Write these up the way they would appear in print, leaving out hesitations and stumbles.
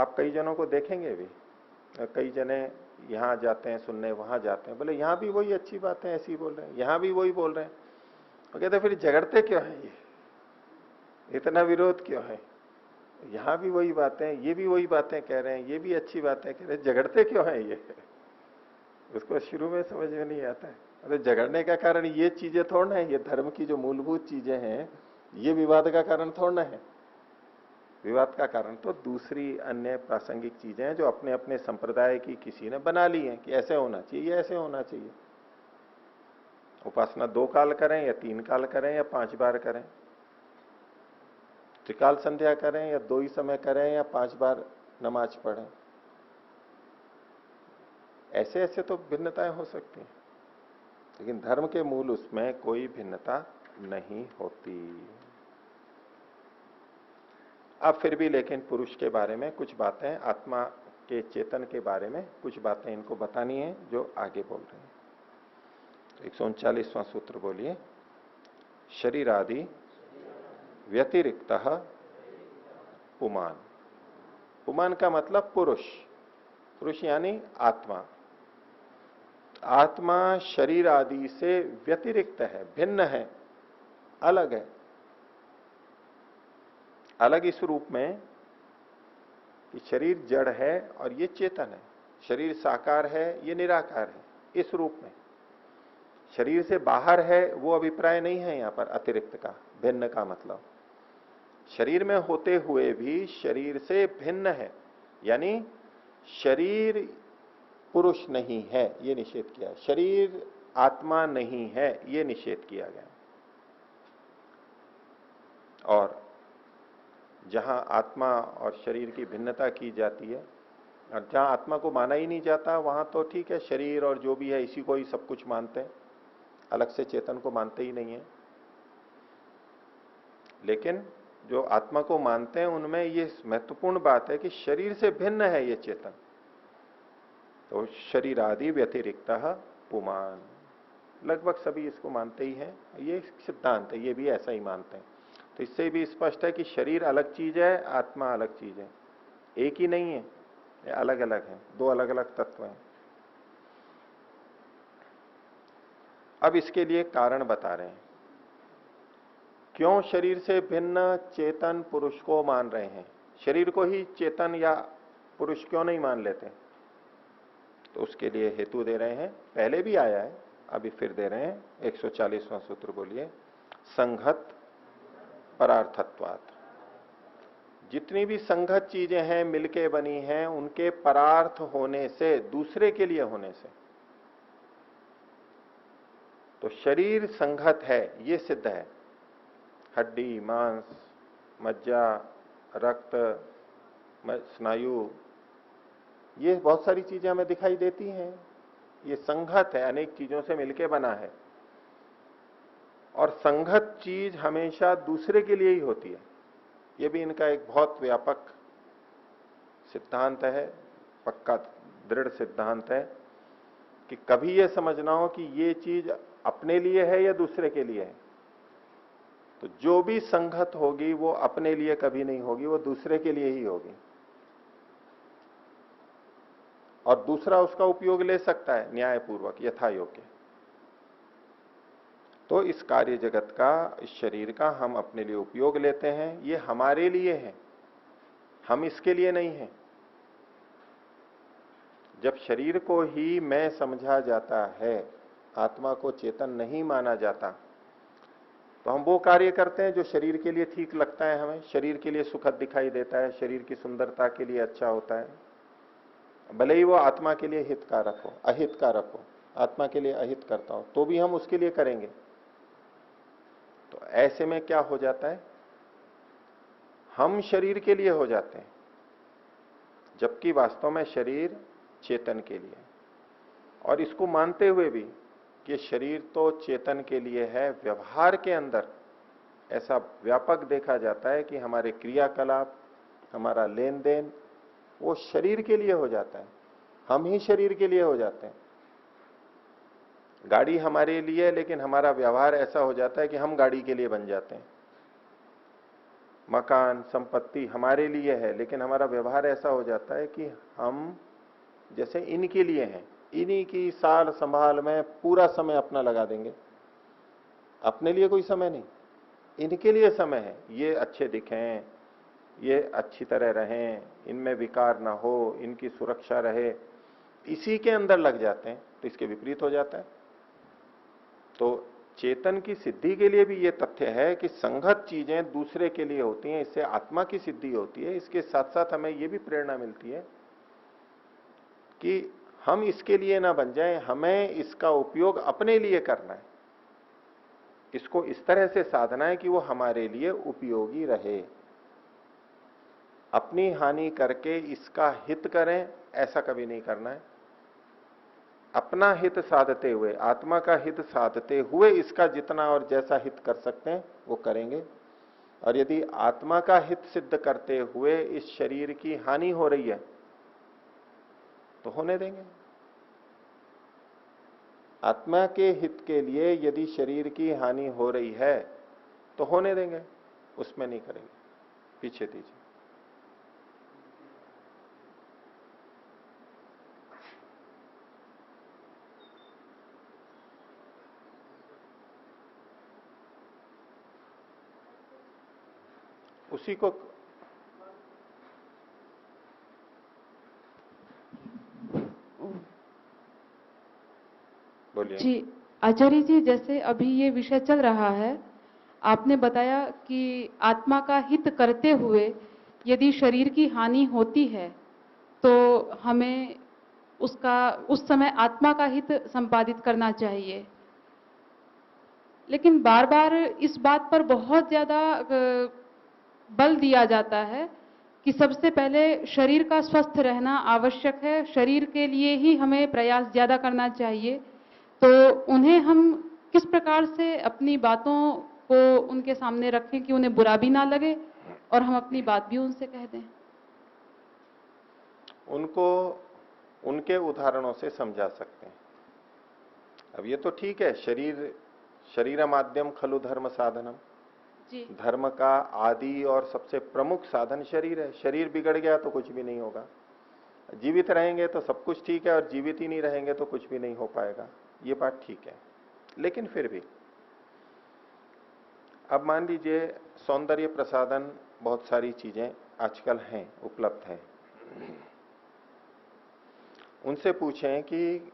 आप कई जनों को देखेंगे भी, कई जने यहाँ जाते हैं सुनने, वहां जाते हैं, बोले यहाँ भी वही अच्छी बातें ऐसी बोल रहे हैं, यहाँ भी वही बोल रहे हैं। वो कहते हैं फिर झगड़ते क्यों है, ये इतना विरोध क्यों है? यहाँ भी वही बातें, ये भी वही बातें कह रहे हैं, ये भी अच्छी बातें कह रहे हैं, झगड़ते क्यों है ये? उसको शुरू में समझ में नहीं आता है। अरे झगड़ने का कारण ये चीजें थोड़ा है, ये धर्म की जो मूलभूत चीजें हैं, ये विवाद का कारण थोड़ा है। विवाद का कारण तो दूसरी अन्य प्रासंगिक चीजें हैं जो अपने अपने संप्रदाय की किसी ने बना ली हैं कि ऐसे होना चाहिए, ऐसे होना चाहिए। उपासना 2 काल करें या 3 काल करें या 5 बार करें, त्रिकाल संध्या करें या 2 ही समय करें या 5 बार नमाज पढ़ें, ऐसे ऐसे तो भिन्नताएं हो सकती हैं, लेकिन धर्म के मूल उसमें कोई भिन्नता नहीं होती। अब फिर भी लेकिन पुरुष के बारे में कुछ बातें, आत्मा के चेतन के बारे में कुछ बातें इनको बतानी है जो आगे बोल रहे हैं। तो 139वां सूत्र बोलिए, शरीर आदि व्यतिरिक्त पुमान। पुमान का मतलब पुरुष, पुरुष यानी आत्मा। आत्मा शरीर आदि से व्यतिरिक्त है, भिन्न है, अलग है। अलग इस रूप में कि शरीर जड़ है और ये चेतन है, शरीर साकार है, ये निराकार है, इस रूप में। शरीर से बाहर है वो अभिप्राय नहीं है यहां पर अतिरिक्त का, भिन्न का मतलब शरीर में होते हुए भी शरीर से भिन्न है, यानी शरीर पुरुष नहीं है, ये निषेध किया। शरीर आत्मा नहीं है, ये निषेध किया गया। और जहां आत्मा और शरीर की भिन्नता की जाती है और जहां आत्मा को माना ही नहीं जाता, वहां तो ठीक है, शरीर और जो भी है इसी को ही सब कुछ मानते हैं, अलग से चेतन को मानते ही नहीं है। लेकिन जो आत्मा को मानते हैं उनमें ये महत्वपूर्ण बात है कि शरीर से भिन्न है ये चेतन। तो शरीर आदि व्यतिरिक्त पुमान, लगभग सभी इसको मानते ही हैं, ये सिद्धांत है, ये भी ऐसा ही मानते हैं। तो इससे भी स्पष्ट है कि शरीर अलग चीज है, आत्मा अलग चीज है, एक ही नहीं है, ये अलग अलग है, 2 अलग अलग तत्व हैं। अब इसके लिए कारण बता रहे हैं, क्यों शरीर से भिन्न चेतन पुरुष को मान रहे हैं, शरीर को ही चेतन या पुरुष क्यों नहीं मान लेते? तो उसके लिए हेतु दे रहे हैं, पहले भी आया है, अभी फिर दे रहे हैं। 140वां सूत्र बोलिए, संघत परार्थत्वात्। जितनी भी संघत चीजें हैं, मिलके बनी हैं, उनके परार्थ होने से, दूसरे के लिए होने से। तो शरीर संघत है ये सिद्ध है, हड्डी, मांस, मज्जा, रक्त, स्नायु, ये बहुत सारी चीजें हमें दिखाई देती हैं, ये संघत है, अनेक चीजों से मिलके बना है। और संघत चीज हमेशा दूसरे के लिए ही होती है, ये भी इनका एक बहुत व्यापक सिद्धांत है, पक्का दृढ़ सिद्धांत है कि कभी ये समझना हो कि ये चीज अपने लिए है या दूसरे के लिए है। तो जो भी संघत होगी वो अपने लिए कभी नहीं होगी, वो दूसरे के लिए ही होगी, और दूसरा उसका उपयोग ले सकता है न्यायपूर्वक, यथा योग्य। तो इस कार्य जगत का, इस शरीर का हम अपने लिए उपयोग लेते हैं, ये हमारे लिए है, हम इसके लिए नहीं है। जब शरीर को ही मैं समझा जाता है, आत्मा को चेतन नहीं माना जाता, तो हम वो कार्य करते हैं जो शरीर के लिए ठीक लगता है, हमें शरीर के लिए सुखद दिखाई देता है, शरीर की सुंदरता के लिए अच्छा होता है, भले ही वो आत्मा के लिए हितकारक हो, अहितकारक हो, आत्मा के लिए अहित करता हो, तो भी हम उसके लिए करेंगे। तो ऐसे में क्या हो जाता है, हम शरीर के लिए हो जाते हैं, जबकि वास्तव में शरीर चेतन के लिए। और इसको मानते हुए भी कि शरीर तो चेतन के लिए है, व्यवहार के अंदर ऐसा व्यापक देखा जाता है कि हमारे क्रियाकलाप, हमारा लेन देन वो शरीर के लिए हो जाता है, हम ही शरीर के लिए हो जाते हैं। गाड़ी हमारे लिए, लेकिन हमारा व्यवहार ऐसा हो जाता है कि हम गाड़ी के लिए बन जाते हैं। मकान, संपत्ति हमारे लिए है, लेकिन हमारा व्यवहार ऐसा हो जाता है कि हम जैसे इनके लिए हैं, इन्हीं की सार संभाल में पूरा समय अपना लगा देंगे, अपने लिए कोई समय नहीं, इनके लिए समय है, ये अच्छे दिखें, ये अच्छी तरह रहें, इनमें विकार ना हो, इनकी सुरक्षा रहे, इसी के अंदर लग जाते हैं, तो इसके विपरीत हो जाता है। तो चेतन की सिद्धि के लिए भी ये तथ्य है कि संगत चीजें दूसरे के लिए होती हैं, इससे आत्मा की सिद्धि होती है। इसके साथ साथ हमें ये भी प्रेरणा मिलती है कि हम इसके लिए ना बन जाएं, हमें इसका उपयोग अपने लिए करना है, इसको इस तरह से साधना है कि वो हमारे लिए उपयोगी रहे। अपनी हानि करके इसका हित करें, ऐसा कभी नहीं करना है। अपना हित साधते हुए, आत्मा का हित साधते हुए इसका जितना और जैसा हित कर सकते हैं वो करेंगे। और यदि आत्मा का हित सिद्ध करते हुए इस शरीर की हानि हो रही है तो होने देंगे। आत्मा के हित के लिए यदि शरीर की हानि हो रही है तो होने देंगे, उसमें नहीं करेंगे। पीछे दीजिए। उसी को बोलिए। जी आचार्य जी, जैसे अभी ये विषय चल रहा है, आपने बताया कि आत्मा का हित करते हुए यदि शरीर की हानि होती है तो हमें उस समय आत्मा का हित संपादित करना चाहिए। लेकिन बार बार इस बात पर बहुत ज्यादा बल दिया जाता है कि सबसे पहले शरीर का स्वस्थ रहना आवश्यक है, शरीर के लिए ही हमें प्रयास ज्यादा करना चाहिए। तो उन्हें हम किस प्रकार से अपनी बातों को उनके सामने रखें कि उन्हें बुरा भी ना लगे और हम अपनी बात भी उनसे कह दें? उनको उनके उदाहरणों से समझा सकते हैं। अब ये तो ठीक है, शरीर माध्यम खलु धर्म साधनम, जी। धर्म का आदि और सबसे प्रमुख साधन शरीर है। शरीर बिगड़ गया तो कुछ भी नहीं होगा, जीवित रहेंगे तो सब कुछ ठीक है, और जीवित ही नहीं रहेंगे तो कुछ भी नहीं हो पाएगा। ये बात ठीक है। लेकिन फिर भी अब मान लीजिए सौंदर्य प्रसाधन बहुत सारी चीजें आजकल हैं, उपलब्ध हैं, उनसे पूछें कि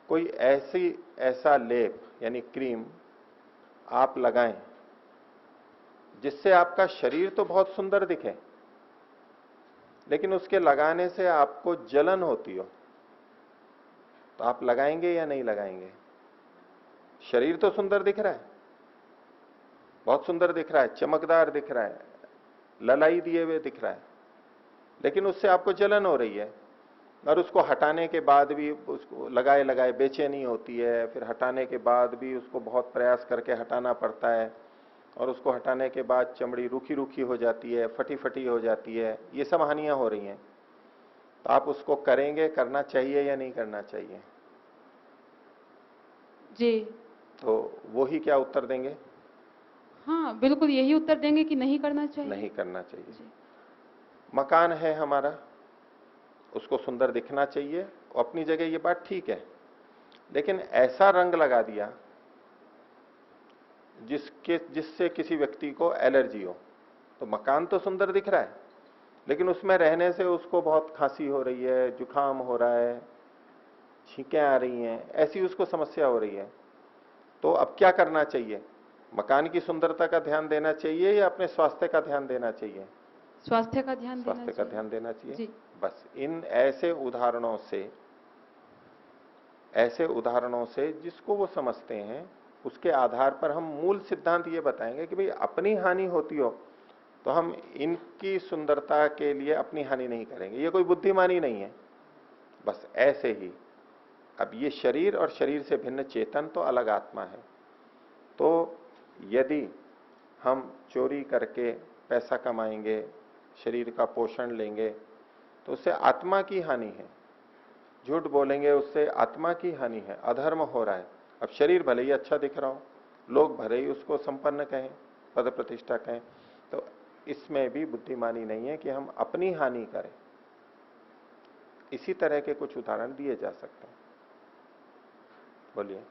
कोई ऐसा लेप यानी क्रीम आप लगाएं जिससे आपका शरीर तो बहुत सुंदर दिखे, लेकिन उसके लगाने से आपको जलन होती हो, तो आप लगाएंगे या नहीं लगाएंगे? शरीर तो सुंदर दिख रहा है, बहुत सुंदर दिख रहा है, चमकदार दिख रहा है, ललाई दिए हुए दिख रहा है, लेकिन उससे आपको जलन हो रही है, और उसको हटाने के बाद भी उसको लगाए लगाए बेचैनी होती है, फिर हटाने के बाद भी उसको बहुत प्रयास करके हटाना पड़ता है, और उसको हटाने के बाद चमड़ी रूखी रूखी हो जाती है, फटी फटी हो जाती है, ये सब हानियां हो रही हैं। तो आप उसको करेंगे, करना चाहिए या नहीं करना चाहिए? जी। तो वो ही क्या उत्तर देंगे? हाँ, बिल्कुल यही उत्तर देंगे कि नहीं करना चाहिए। नहीं करना चाहिए। जी। मकान है हमारा, उसको सुंदर दिखना चाहिए, अपनी जगह ये बात ठीक है, लेकिन ऐसा रंग लगा दिया जिससे किसी व्यक्ति को एलर्जी हो, तो मकान तो सुंदर दिख रहा है, लेकिन उसमें रहने से उसको बहुत खांसी हो रही है, जुकाम हो रहा है, छींकें आ रही हैं, ऐसी उसको समस्या हो रही है। तो अब क्या करना चाहिए? मकान की सुंदरता का ध्यान देना चाहिए या अपने स्वास्थ्य का ध्यान देना चाहिए? स्वास्थ्य का ध्यान देना स्वास्थ्य का चाहिए। ध्यान देना चाहिए। जी। बस इन ऐसे उदाहरणों से जिसको वो समझते हैं, उसके आधार पर हम मूल सिद्धांत ये बताएंगे कि भाई अपनी हानि होती हो तो हम इनकी सुंदरता के लिए अपनी हानि नहीं करेंगे, ये कोई बुद्धिमानी नहीं है। बस ऐसे ही अब ये शरीर और शरीर से भिन्न चेतन तो अलग आत्मा है। तो यदि हम चोरी करके पैसा कमाएंगे, शरीर का पोषण लेंगे, तो उससे आत्मा की हानि है। झूठ बोलेंगे, उससे आत्मा की हानि है, अधर्म हो रहा है। अब शरीर भले ही अच्छा दिख रहा हो, लोग भले ही उसको संपन्न कहें, पद प्रतिष्ठा कहें, तो इसमें भी बुद्धिमानी नहीं है कि हम अपनी हानि करें। इसी तरह के कुछ उदाहरण दिए जा सकते हैं। बोलिए।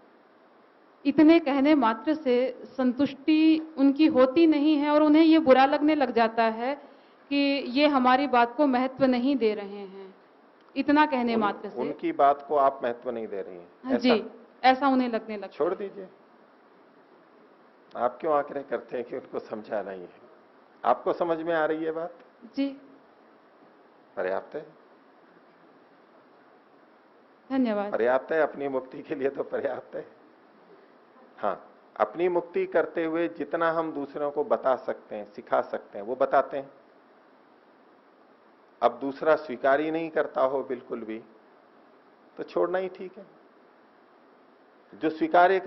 इतने कहने मात्र से संतुष्टि उनकी होती नहीं है और उन्हें ये बुरा लगने लग जाता है कि ये हमारी बात को महत्व नहीं दे रहे हैं। इतना कहने मात्र से उनकी बात को आप महत्व नहीं दे रही हैं, जी, ऐसा उन्हें लगने लगता है। छोड़ दीजिए। आप क्यों आग्रह करते हैं कि उनको समझाना ही है? आपको समझ में आ रही है बात? जी, पर्याप्त है। धन्यवाद। पर्याप्त है, अपनी मुक्ति के लिए तो पर्याप्त है। हाँ, अपनी मुक्ति करते हुए जितना हम दूसरों को बता सकते हैं, सिखा सकते हैं, वो बताते हैं। अब दूसरा स्वीकार ही नहीं करता हो बिल्कुल भी, तो छोड़ना ही ठीक है। जो स्वीकार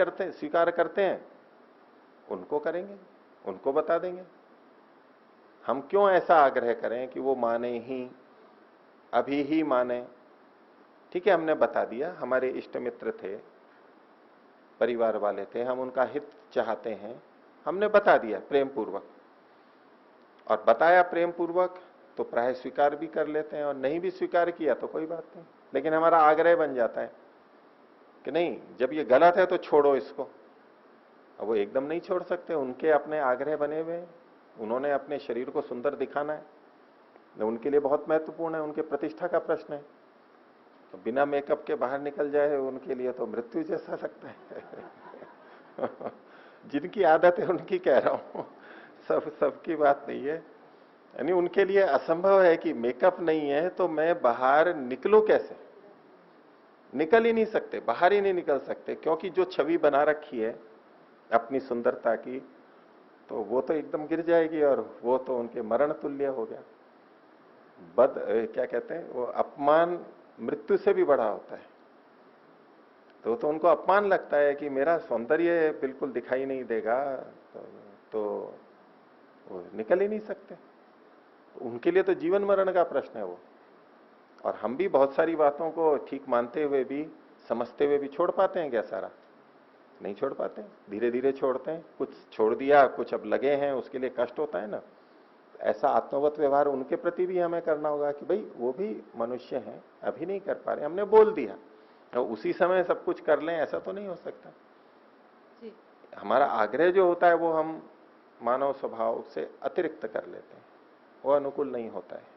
करते हैं उनको करेंगे, उनको बता देंगे। हम क्यों ऐसा आग्रह करें कि वो माने ही, अभी ही माने? ठीक है, हमने बता दिया, हमारे इष्ट मित्र थे, परिवार वाले थे, हम उनका हित चाहते हैं, हमने बता दिया प्रेम पूर्वक। और बताया प्रेम पूर्वक तो प्राय स्वीकार भी कर लेते हैं, और नहीं भी स्वीकार किया तो कोई बात नहीं। लेकिन हमारा आग्रह बन जाता है कि नहीं, जब ये गलत है तो छोड़ो इसको। अब वो एकदम नहीं छोड़ सकते, उनके अपने आग्रह बने हुए हैं, उन्होंने अपने शरीर को सुंदर दिखाना है, उनके लिए बहुत महत्वपूर्ण है, उनके प्रतिष्ठा का प्रश्न है। तो बिना मेकअप के बाहर निकल जाए उनके लिए तो मृत्यु जैसा लगता है। जिनकी आदत है उनकी कह रहा हूं, सबकी बात नहीं है। यानी उनके लिए असंभव है कि मेकअप नहीं है तो मैं बाहर निकलूं कैसे? निकल ही नहीं सकते, बाहर ही नहीं निकल सकते, क्योंकि जो छवि बना रखी है अपनी सुंदरता की, तो वो तो एकदम गिर जाएगी, और वो तो उनके मरण तुल्य हो गया। क्या कहते हैं वो, अपमान मृत्यु से भी बड़ा होता है। तो उनको अपमान लगता है कि मेरा सौंदर्य बिल्कुल दिखाई नहीं देगा, तो वो निकल ही नहीं सकते। तो उनके लिए तो जीवन मरण का प्रश्न है वो। और हम भी बहुत सारी बातों को ठीक मानते हुए भी, समझते हुए भी छोड़ पाते हैं क्या सारा? नहीं छोड़ पाते, धीरे धीरे छोड़ते हैं। कुछ छोड़ दिया, कुछ अब लगे हैं, उसके लिए कष्ट होता है ना। ऐसा आत्मवत व्यवहार उनके प्रति भी हमें करना होगा कि भाई वो भी मनुष्य हैं, अभी नहीं कर पा रहे, हमने बोल दिया, तो उसी समय सब कुछ कर लें, ऐसा तो नहीं हो सकता जी। हमारा आग्रह जो होता है वो हम मानव स्वभाव से अतिरिक्त कर लेते हैं, वो अनुकूल नहीं होता है।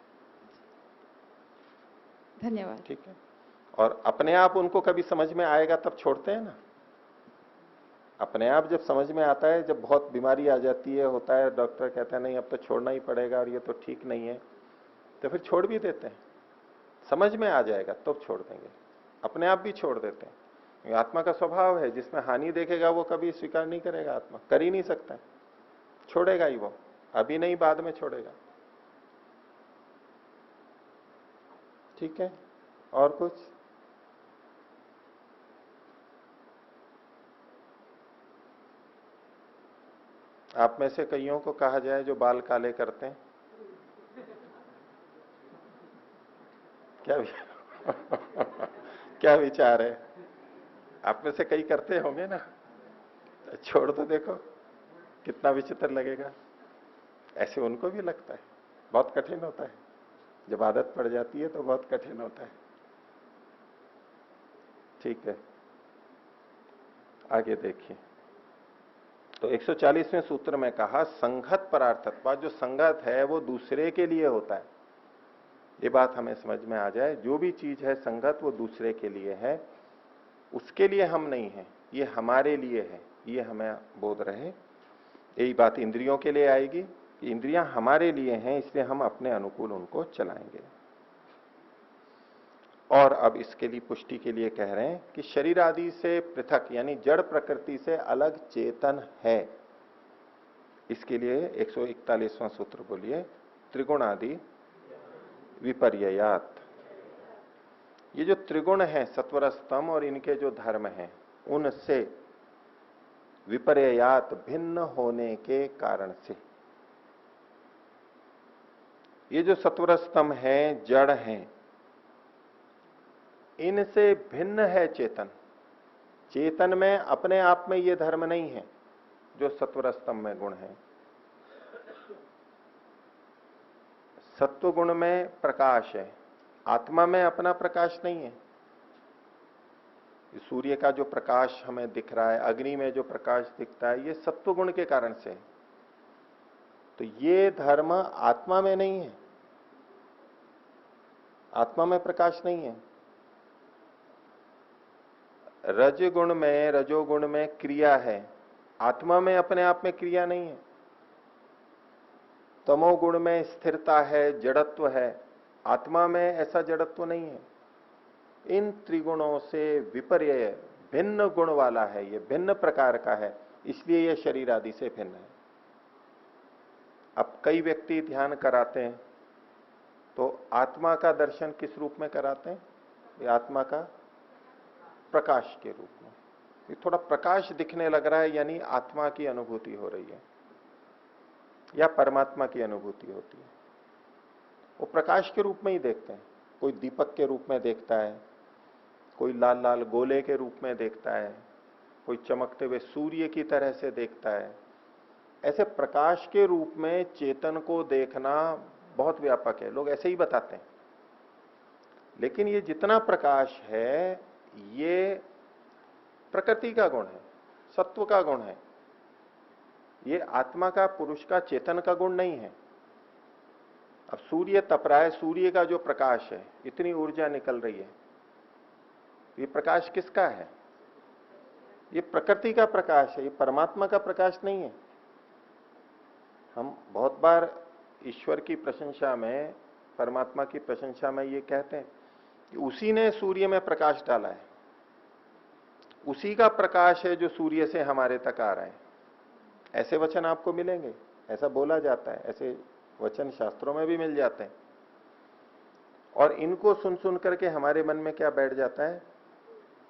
धन्यवाद। ठीक है। और अपने आप उनको कभी समझ में आएगा तब छोड़ते हैं ना। अपने आप जब समझ में आता है, जब बहुत बीमारी आ जाती है, होता है, डॉक्टर कहता है नहीं अब तो छोड़ना ही पड़ेगा और ये तो ठीक नहीं है, तो फिर छोड़ भी देते हैं। समझ में आ जाएगा तो छोड़ देंगे, अपने आप भी छोड़ देते हैं। आत्मा का स्वभाव है, जिसमें हानि देखेगा वो कभी स्वीकार नहीं करेगा, आत्मा कर ही नहीं सकता, छोड़ेगा ही वो, अभी नहीं बाद में छोड़ेगा। ठीक है, और कुछ? आप में से कईयों को कहा जाए जो बाल काले करते हैं, क्या क्या विचार है? आप में से कई करते होंगे ना, छोड़ तो देखो कितना विचित्र लगेगा। ऐसे उनको भी लगता है, बहुत कठिन होता है, जब आदत पड़ जाती है तो बहुत कठिन होता है। ठीक है, आगे देखिए। तो 140वें सूत्र में कहा संघत परार्थत्व, जो संगत है वो दूसरे के लिए होता है। ये बात हमें समझ में आ जाए, जो भी चीज है संगत वो दूसरे के लिए है, उसके लिए हम नहीं है, ये हमारे लिए है, ये हमें बोध रहे। यही बात इंद्रियों के लिए आएगी कि इंद्रियां हमारे लिए हैं, इसलिए हम अपने अनुकूल उनको चलाएंगे। और अब इसके लिए पुष्टि के लिए कह रहे हैं कि शरीर आदि से पृथक, यानी जड़ प्रकृति से अलग चेतन है। इसके लिए 141वां सूत्र बोलिए, त्रिगुण आदि विपर्ययात। ये जो त्रिगुण है, सत्वर स्तंभ और इनके जो धर्म हैं, उनसे विपर्ययात, भिन्न होने के कारण से, ये जो सत्वर स्तंभ है, जड़ हैं, इनसे भिन्न है चेतन। चेतन में अपने आप में ये धर्म नहीं है जो सत्वर स्तंभ में गुण है। सत्व गुण में प्रकाश है, आत्मा में अपना प्रकाश नहीं है। सूर्य का जो प्रकाश हमें दिख रहा है, अग्नि में जो प्रकाश दिखता है, ये सत्व गुण के कारण से है। तो ये धर्म आत्मा में नहीं है, आत्मा में प्रकाश नहीं है। रजगुण में, रजोगुण में क्रिया है, आत्मा में अपने आप में क्रिया नहीं है। तमोगुण में स्थिरता है, जड़त्व है, आत्मा में ऐसा जड़त्व नहीं है। इन त्रिगुणों से विपर्य भिन्न गुण वाला है, ये भिन्न प्रकार का है, इसलिए ये शरीर आदि से भिन्न है। अब कई व्यक्ति ध्यान कराते हैं तो आत्मा का दर्शन किस रूप में कराते हैं? ये आत्मा का प्रकाश के रूप में। ये थोड़ा प्रकाश दिखने लग रहा है, यानी आत्मा की अनुभूति हो रही है या परमात्मा की अनुभूति होती है। वो प्रकाश के रूप में ही देखते हैं। कोई दीपक के रूप में देखता है, कोई लाल लाल गोले के रूप में देखता है, कोई चमकते हुए सूर्य की तरह से देखता है। ऐसे प्रकाश के रूप में चेतन को देखना बहुत व्यापक है, लोग ऐसे ही बताते हैं। लेकिन ये जितना प्रकाश है, ये प्रकृति का गुण है, सत्व का गुण है। ये आत्मा का, पुरुष का, चेतन का गुण नहीं है। अब सूर्य तप रहा है, सूर्य का जो प्रकाश है, इतनी ऊर्जा निकल रही है, ये प्रकाश किसका है? ये प्रकृति का प्रकाश है, ये परमात्मा का प्रकाश नहीं है। हम बहुत बार ईश्वर की प्रशंसा में, परमात्मा की प्रशंसा में ये कहते हैं कि उसी ने सूर्य में प्रकाश डाला है, उसी का प्रकाश है जो सूर्य से हमारे तक आ रहा है। ऐसे वचन आपको मिलेंगे, ऐसा बोला जाता है, ऐसे वचन शास्त्रों में भी मिल जाते हैं। और इनको सुन सुन करके हमारे मन में क्या बैठ जाता है?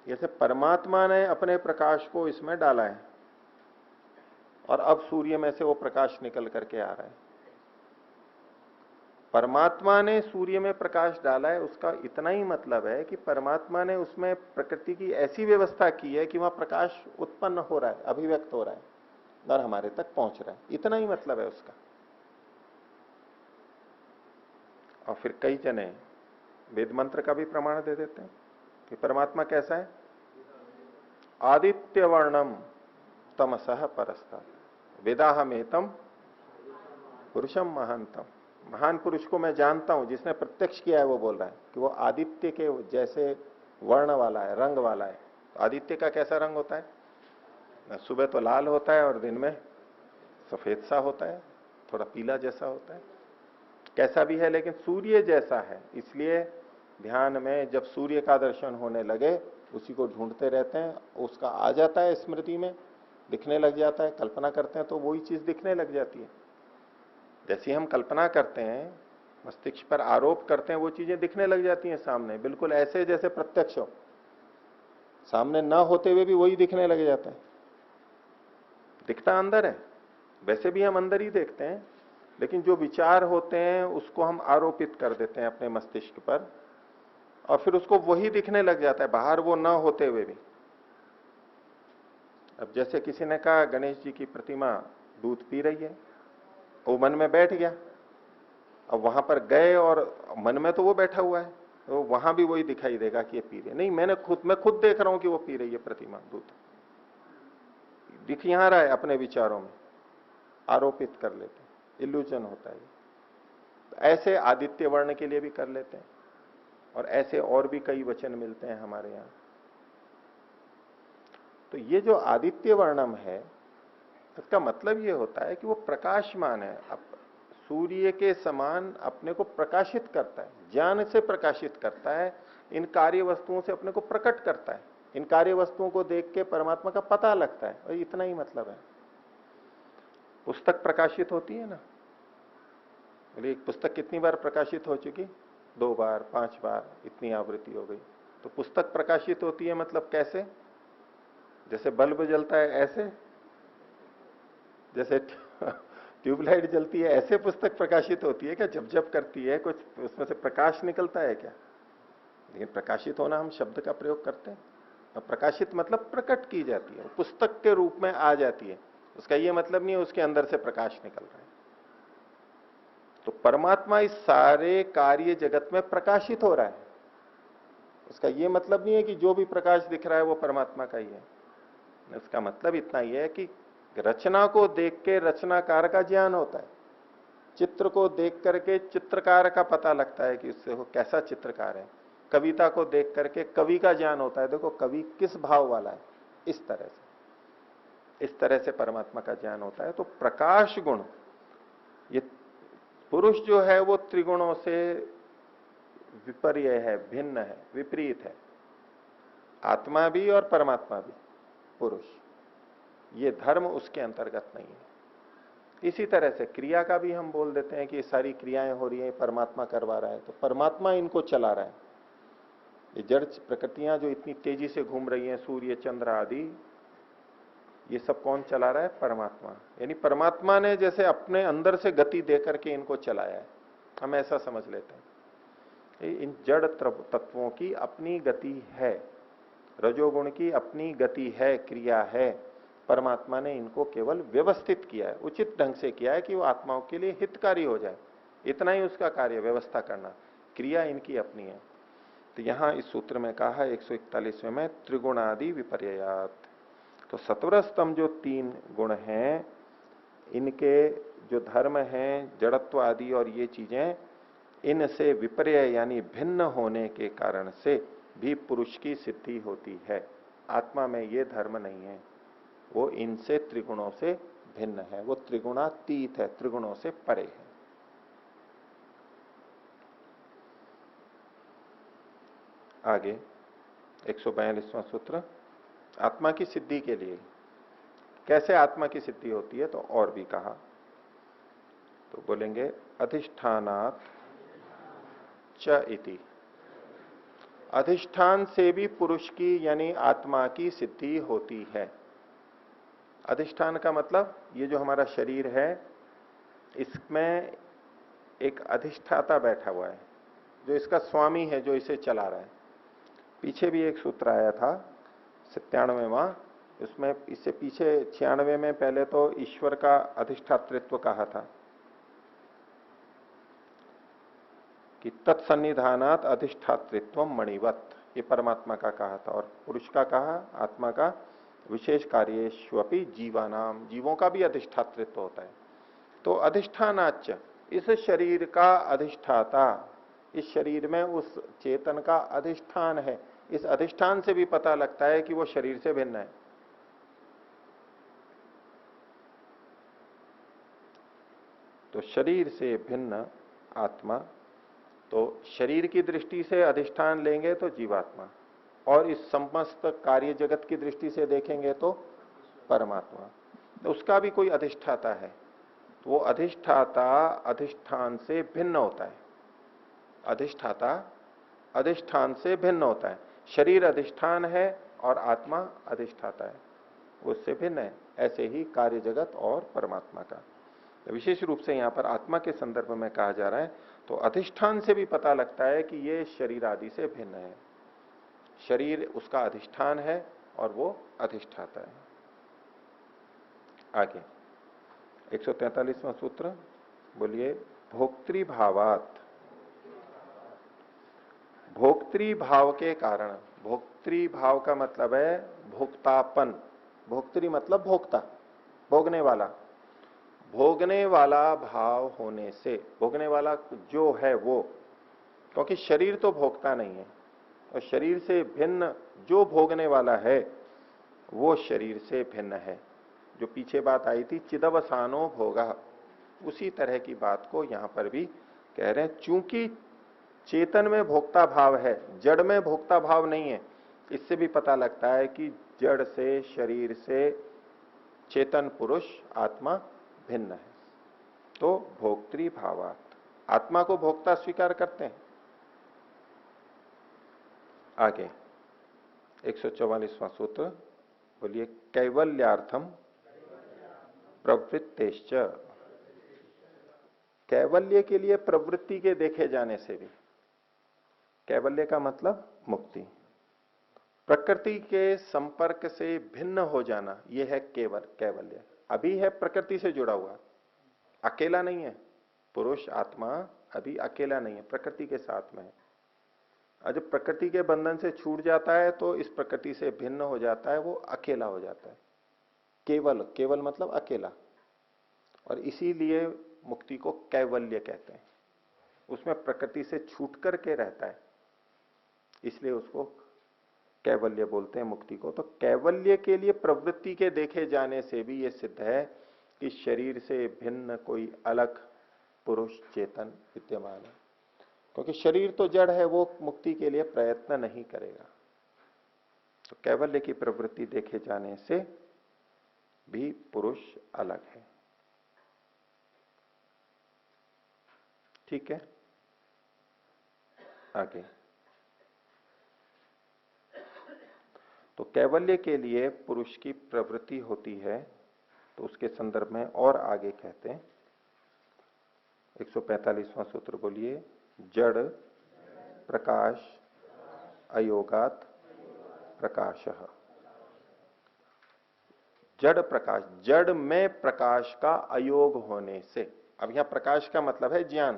जैसे परमात्मा ने अपने प्रकाश को इसमें डाला है और अब सूर्य में से वो प्रकाश निकल करके आ रहा है। परमात्मा ने सूर्य में प्रकाश डाला है, उसका इतना ही मतलब है कि परमात्मा ने उसमें प्रकृति की ऐसी व्यवस्था की है कि वहां प्रकाश उत्पन्न हो रहा है, अभिव्यक्त हो रहा है और हमारे तक पहुंच रहा है। इतना ही मतलब है उसका। और फिर कई जने वेद मंत्र का भी प्रमाण दे देते हैं कि परमात्मा कैसा है? आदित्य वर्णम तमसः परस्ता वेदाहमेतम पुरुषम महानतम। महान पुरुष को मैं जानता हूं, जिसने प्रत्यक्ष किया है वो बोल रहा है कि वो आदित्य के जैसे वर्ण वाला है, रंग वाला है। तो आदित्य का कैसा रंग होता है? सुबह तो लाल होता है और दिन में सफेद सा होता है, थोड़ा पीला जैसा होता है, कैसा भी है, लेकिन सूर्य जैसा है। इसलिए ध्यान में जब सूर्य का दर्शन होने लगे, उसी को ढूंढते रहते हैं, उसका आ जाता है स्मृति में, दिखने लग जाता है, कल्पना करते हैं तो वही चीज दिखने लग जाती है। जैसी हम कल्पना करते हैं, मस्तिष्क पर आरोप करते हैं, वो चीजें दिखने लग जाती हैं सामने, बिल्कुल ऐसे जैसे प्रत्यक्ष हो, सामने ना होते हुए भी वही दिखने लग जाता है। दिखता अंदर है, वैसे भी हम अंदर ही देखते हैं, लेकिन जो विचार होते हैं उसको हम आरोपित कर देते हैं अपने मस्तिष्क पर, और फिर उसको वही दिखने लग जाता है, बाहर वो ना होते हुए भी। अब जैसे किसी ने कहा गणेश जी की प्रतिमा दूध पी रही है, वो मन में बैठ गया। अब वहां पर गए और मन में तो वो बैठा हुआ है, तो वहां भी वही दिखाई देगा कि ये पी रही है। नहीं, मैं खुद देख रहा हूं कि वो पी रही है प्रतिमा दूध, दिख यहां रहा है, अपने विचारों में आरोपित कर लेते हैं, इल्यूजन होता है। तो ऐसे आदित्य वर्ण के लिए भी कर लेते हैं, और ऐसे और भी कई वचन मिलते हैं हमारे यहां। तो ये जो आदित्य वर्णम है, इसका मतलब ये होता है कि वो प्रकाशमान है, सूर्य के समान अपने को प्रकाशित करता है, ज्ञान से प्रकाशित करता है, इन कार्य वस्तुओं से अपने को प्रकट करता है, इन कार्य वस्तुओं को देख के परमात्मा का पता लगता है, और इतना ही मतलब है। पुस्तक प्रकाशित होती है ना, एक पुस्तक कितनी बार प्रकाशित हो चुकी? 2 बार, 5 बार, इतनी आवृत्ति हो गई। तो पुस्तक प्रकाशित होती है मतलब कैसे? जैसे बल्ब जलता है ऐसे, जैसे ट्यूबलाइट जलती है ऐसे पुस्तक प्रकाशित होती है क्या? जब करती है कुछ, उसमें से प्रकाश निकलता है क्या? लेकिन प्रकाशित होना हम शब्द का प्रयोग करते हैं, और प्रकाशित मतलब प्रकट की जाती है, पुस्तक के रूप में आ जाती है। उसका ये मतलब नहीं है उसके अंदर से प्रकाश निकल रहा है। तो परमात्मा इस सारे कार्य जगत में प्रकाशित हो रहा है। इसका यह मतलब नहीं है कि जो भी प्रकाश दिख रहा है वो परमात्मा का ही है। इसका मतलब इतना ही है कि रचना को देख के रचनाकार का ज्ञान होता है, चित्र को देख करके चित्रकार का पता लगता है कि उससे वो कैसा चित्रकार है, कविता को देख करके कवि का ज्ञान होता है, देखो कवि किस भाव वाला है। इस तरह से परमात्मा का ज्ञान होता है। तो प्रकाश गुण, ये पुरुष जो है वो त्रिगुणों से विपर्य है, भिन्न है, विपरीत है। आत्मा भी और परमात्मा भी, पुरुष, ये धर्म उसके अंतर्गत नहीं है। इसी तरह से क्रिया का भी हम बोल देते हैं कि ये सारी क्रियाएं हो रही हैं, परमात्मा करवा रहा है, तो परमात्मा इनको चला रहा है। ये जड़ प्रकृतियां जो इतनी तेजी से घूम रही हैं, सूर्य चंद्र आदि, ये सब कौन चला रहा है? परमात्मा। यानी परमात्मा ने जैसे अपने अंदर से गति दे करके इनको चलाया है, हम ऐसा समझ लेते हैं। इन जड़ तत्वों की अपनी गति है, रजोगुण की अपनी गति है, क्रिया है। परमात्मा ने इनको केवल व्यवस्थित किया है, उचित ढंग से किया है कि वो आत्माओं के लिए हितकारी हो जाए, इतना ही उसका कार्य, व्यवस्था करना। क्रिया इनकी अपनी है। तो यहां इस सूत्र में कहा है 141वें में, त्रिगुणादि विपर्यात। तो सत्वर स्तंभ जो 3 गुण हैं, इनके जो धर्म हैं, जड़त्व आदि और ये चीजें, इनसे विपर्य यानी भिन्न होने के कारण से भी पुरुष की सिद्धि होती है। आत्मा में ये धर्म नहीं है, वो इनसे त्रिगुणों से भिन्न है, वो त्रिगुणातीत है, त्रिगुणों से परे है। आगे 142वां सूत्र, आत्मा की सिद्धि के लिए कैसे आत्मा की सिद्धि होती है, तो और भी कहा। तो बोलेंगे अधिष्ठानात् च इति, अधिष्ठान से भी पुरुष की यानी आत्मा की सिद्धि होती है। अधिष्ठान का मतलब ये जो हमारा शरीर है, इसमें एक अधिष्ठाता बैठा हुआ है, जो इसका स्वामी है, जो इसे चला रहा है। पीछे भी एक सूत्र आया था 97वां, उसमें इससे पीछे 96 में पहले तो ईश्वर का अधिष्ठातृत्व कहा था कि तत्सन्निधानात अधिष्ठातृत्व मणिवत, ये परमात्मा का कहा था। और पुरुष का कहा, आत्मा का, विशेष कार्येष्वपि जीवानाम, जीवों का भी अधिष्ठातृत्व होता है। तो अधिष्ठानाच, इस शरीर का अधिष्ठाता, इस शरीर में उस चेतन का अधिष्ठान है। इस अधिष्ठान से भी पता लगता है कि वो शरीर से भिन्न है। तो शरीर से भिन्न आत्मा, तो शरीर की दृष्टि से अधिष्ठान लेंगे तो जीवात्मा, और इस समस्त कार्य जगत की दृष्टि से देखेंगे तो परमात्मा। तो उसका भी कोई अधिष्ठाता है, तो वो अधिष्ठाता अधिष्ठान से भिन्न होता है। अधिष्ठाता अधिष्ठान से भिन्न होता है। शरीर अधिष्ठान है और आत्मा अधिष्ठाता है, उससे भिन्न है। ऐसे ही कार्य जगत और परमात्मा का विशेष रूप से यहां पर आत्मा के संदर्भ में कहा जा रहा है। तो अधिष्ठान से भी पता लगता है कि ये शरीर आदि से भिन्न है, शरीर उसका अधिष्ठान है और वो अधिष्ठाता है। आगे 143वां सूत्र, बोलिए भोक्तृभावात, भोक्तृभाव के कारण, भोक्तृभाव का मतलब है भोक्तापन, भोक्तृ मतलब भोक्ता, भोगने वाला, भोगने वाला भाव होने से, भोगने वाला जो है वो, क्योंकि शरीर तो भोगता नहीं है, और शरीर से भिन्न जो भोगने वाला है वो शरीर से भिन्न है। जो पीछे बात आई थी चिदवसानो भोगा, उसी तरह की बात को यहां पर भी कह रहे हैं। चूंकि चेतन में भोक्ता भाव है, जड़ में भोक्ता भाव नहीं है, इससे भी पता लगता है कि जड़ से, शरीर से चेतन पुरुष आत्मा भिन्न है। तो भोक्तृभावात, आत्मा को भोक्ता स्वीकार करते हैं। आगे 144वां सूत्र, बोलिए कैवल्यार्थम प्रवृत्तेश्च, कैवल्य के लिए प्रवृत्ति के देखे जाने से भी, कैवल्य का मतलब मुक्ति, प्रकृति के संपर्क से भिन्न हो जाना, यह है केवल कैवल्य। अभी है प्रकृति से जुड़ा हुआ, अकेला नहीं है, पुरुष आत्मा अभी अकेला नहीं है, प्रकृति के साथ में है। और जब प्रकृति के बंधन से छूट जाता है तो इस प्रकृति से भिन्न हो जाता है, वो अकेला हो जाता है। केवल, केवल मतलब अकेला। और इसीलिए मुक्ति को कैवल्य कहते हैं। उसमें प्रकृति से छूट करके रहता है, इसलिए उसको कैवल्य बोलते हैं मुक्ति को। तो कैवल्य के लिए प्रवृत्ति के देखे जाने से भी यह सिद्ध है कि शरीर से भिन्न कोई अलग पुरुष चेतन विद्यमान है। क्योंकि शरीर तो जड़ है, वो मुक्ति के लिए प्रयत्न नहीं करेगा। तो कैवल्य की प्रवृत्ति देखे जाने से भी पुरुष अलग है। ठीक है, आगे। तो कैवल्य के लिए पुरुष की प्रवृत्ति होती है, तो उसके संदर्भ में और आगे कहते हैं 145वां सूत्र बोलिए। जड़ प्रकाश अयोगात प्रकाशः। जड़ प्रकाश, जड़ में प्रकाश का अयोग होने से। अब यहां प्रकाश का मतलब है ज्ञान,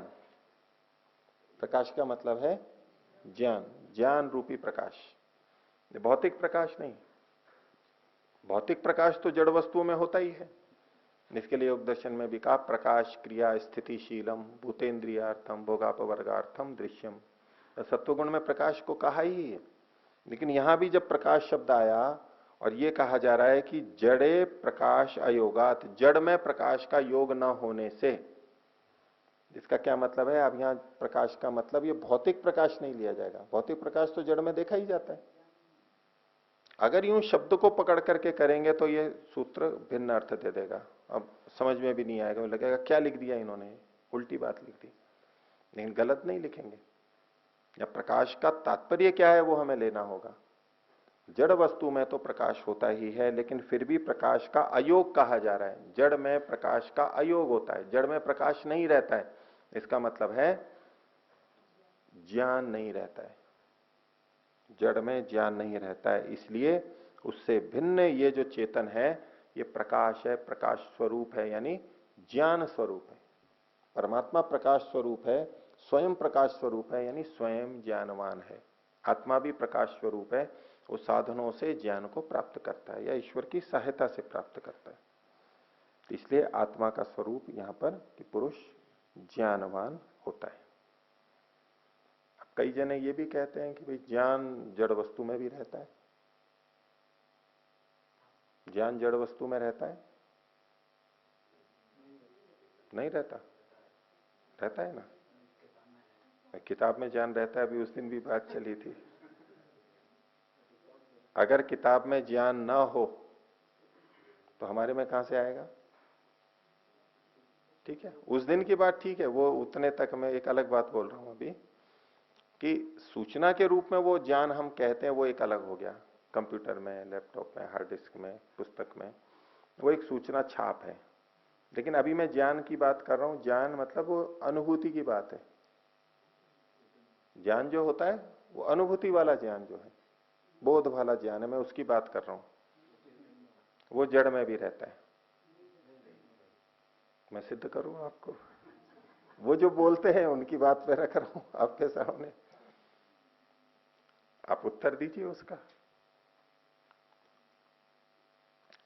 प्रकाश का मतलब है ज्ञान, ज्ञान रूपी प्रकाश, भौतिक प्रकाश नहीं। भौतिक प्रकाश तो जड़ वस्तुओं में होता ही है। इसके लिए योग दर्शन में भी कहा प्रकाश क्रिया स्थितिशीलम भूतेन्द्रियार्थम भोगापवर्गार्थम दृश्यम। सत्वगुण में प्रकाश को कहा ही है। लेकिन यहां भी जब प्रकाश शब्द आया और ये कहा जा रहा है कि जड़े प्रकाश अयोगात, जड़ में प्रकाश का योग न होने से, इसका क्या मतलब है? अब यहां प्रकाश का मतलब ये भौतिक प्रकाश नहीं लिया जाएगा। भौतिक प्रकाश तो जड़ में देखा ही जाता है। अगर यूं शब्द को पकड़ करके करेंगे तो ये सूत्र भिन्न अर्थ दे देगा, अब समझ में भी नहीं आएगा, लगेगा क्या लिख दिया इन्होंने, उल्टी बात लिख दी। लेकिन गलत नहीं लिखेंगे। या प्रकाश का तात्पर्य क्या है वो हमें लेना होगा। जड़ वस्तु में तो प्रकाश होता ही है, लेकिन फिर भी प्रकाश का अयोग कहा जा रहा है। जड़ में प्रकाश का अयोग होता है, जड़ में प्रकाश नहीं रहता है। इसका मतलब है ज्ञान नहीं रहता है, जड़ में ज्ञान नहीं रहता है। इसलिए उससे भिन्न ये जो चेतन है ये प्रकाश है, प्रकाश स्वरूप है, यानी ज्ञान स्वरूप है। परमात्मा प्रकाश स्वरूप है, स्वयं प्रकाश स्वरूप है, यानी स्वयं ज्ञानवान है। आत्मा भी प्रकाश स्वरूप है, वो साधनों से ज्ञान को प्राप्त करता है या ईश्वर की सहायता से प्राप्त करता है। इसलिए आत्मा का स्वरूप यहां पर कि पुरुष ज्ञानवान होता है। अब कई जने ये भी कहते हैं कि भाई ज्ञान जड़ वस्तु में भी रहता है। ज्ञान जड़ वस्तु में रहता है? नहीं रहता? रहता है ना, किताब में ज्ञान रहता है। अभी उस दिन भी बात चली थी, अगर किताब में ज्ञान ना हो तो हमारे में कहां से आएगा? ठीक है, उस दिन की बात ठीक है, वो उतने तक मैं एक अलग बात बोल रहा हूं अभी, कि सूचना के रूप में वो ज्ञान हम कहते हैं वो एक अलग हो गया। कंप्यूटर में, लैपटॉप में, हार्ड डिस्क में, पुस्तक में, वो एक सूचना छाप है। लेकिन अभी मैं ज्ञान की बात कर रहा हूं। ज्ञान मतलब वो अनुभूति की बात है। ज्ञान जो होता है वो अनुभूति वाला ज्ञान जो है, बोध वाला ज्ञान है, मैं उसकी बात कर रहा हूं। वो जड़ में भी रहता है। मैं सिद्ध करूं आपको? वो जो बोलते हैं उनकी बात पे रख रहा हूं आपके सामने, आप उत्तर दीजिए उसका।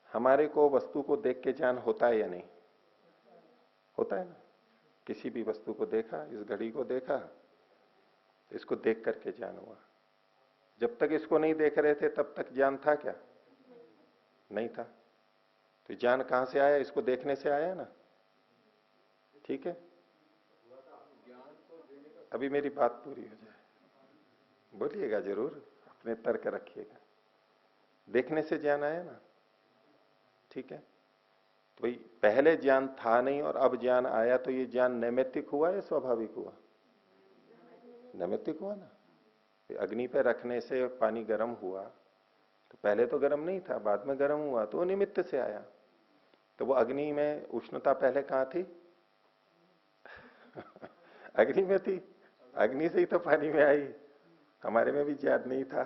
हमारे को वस्तु को देख के ज्ञान होता है या नहीं? होता है ना। किसी भी वस्तु को देखा, इस घड़ी को देखा, इसको देख करके ज्ञान हुआ। जब तक इसको नहीं देख रहे थे तब तक ज्ञान था क्या? नहीं था। तो ज्ञान कहां से आया? इसको देखने से आया ना। ठीक है, अभी मेरी बात पूरी हो जाए, बोलिएगा जरूर, अपने तर्क रखिएगा। देखने से ज्ञान आया ना। ठीक है, तो भाई पहले ज्ञान था नहीं और अब ज्ञान आया, तो ये ज्ञान नैमित्तिक हुआ या स्वाभाविक हुआ? नैमित्तिक हुआ ना। अग्नि पे रखने से पानी गर्म हुआ, तो पहले तो गर्म नहीं था, बाद में गर्म हुआ, तो वो निमित्त से आया। तो वो अग्नि में उष्णता पहले कहां थी? अग्नि में थी, अग्नि से ही तो पानी में आई। हमारे में भी ज्ञान नहीं था,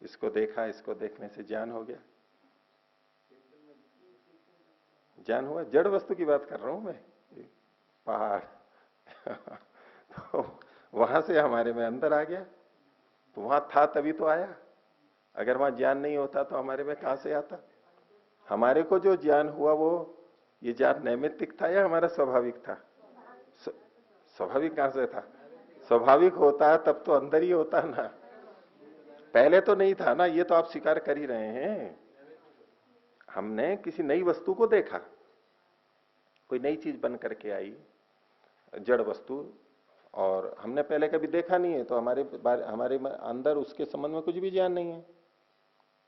इसको देखा, इसको देखने से ज्ञान हो गया। ज्ञान हुआ। जड़ वस्तु की बात कर रहा हूं मैं, पहाड़, तो वहां से हमारे में अंदर आ गया, तो वहां था तभी तो आया। अगर वहां ज्ञान नहीं होता तो हमारे में कहां से आता? हमारे को जो ज्ञान हुआ वो ये ज्ञान नैमित्तिक था या हमारा स्वाभाविक था? स्वाभाविक कहां से था? स्वाभाविक होता तब तो अंदर ही होता ना, पहले तो नहीं था ना। ये तो आप स्वीकार कर ही रहे हैं। हमने किसी नई वस्तु को देखा, कोई नई चीज बन करके आई, जड़ वस्तु, और हमने पहले कभी देखा नहीं है, तो हमारे अंदर उसके संबंध में कुछ भी ज्ञान नहीं है,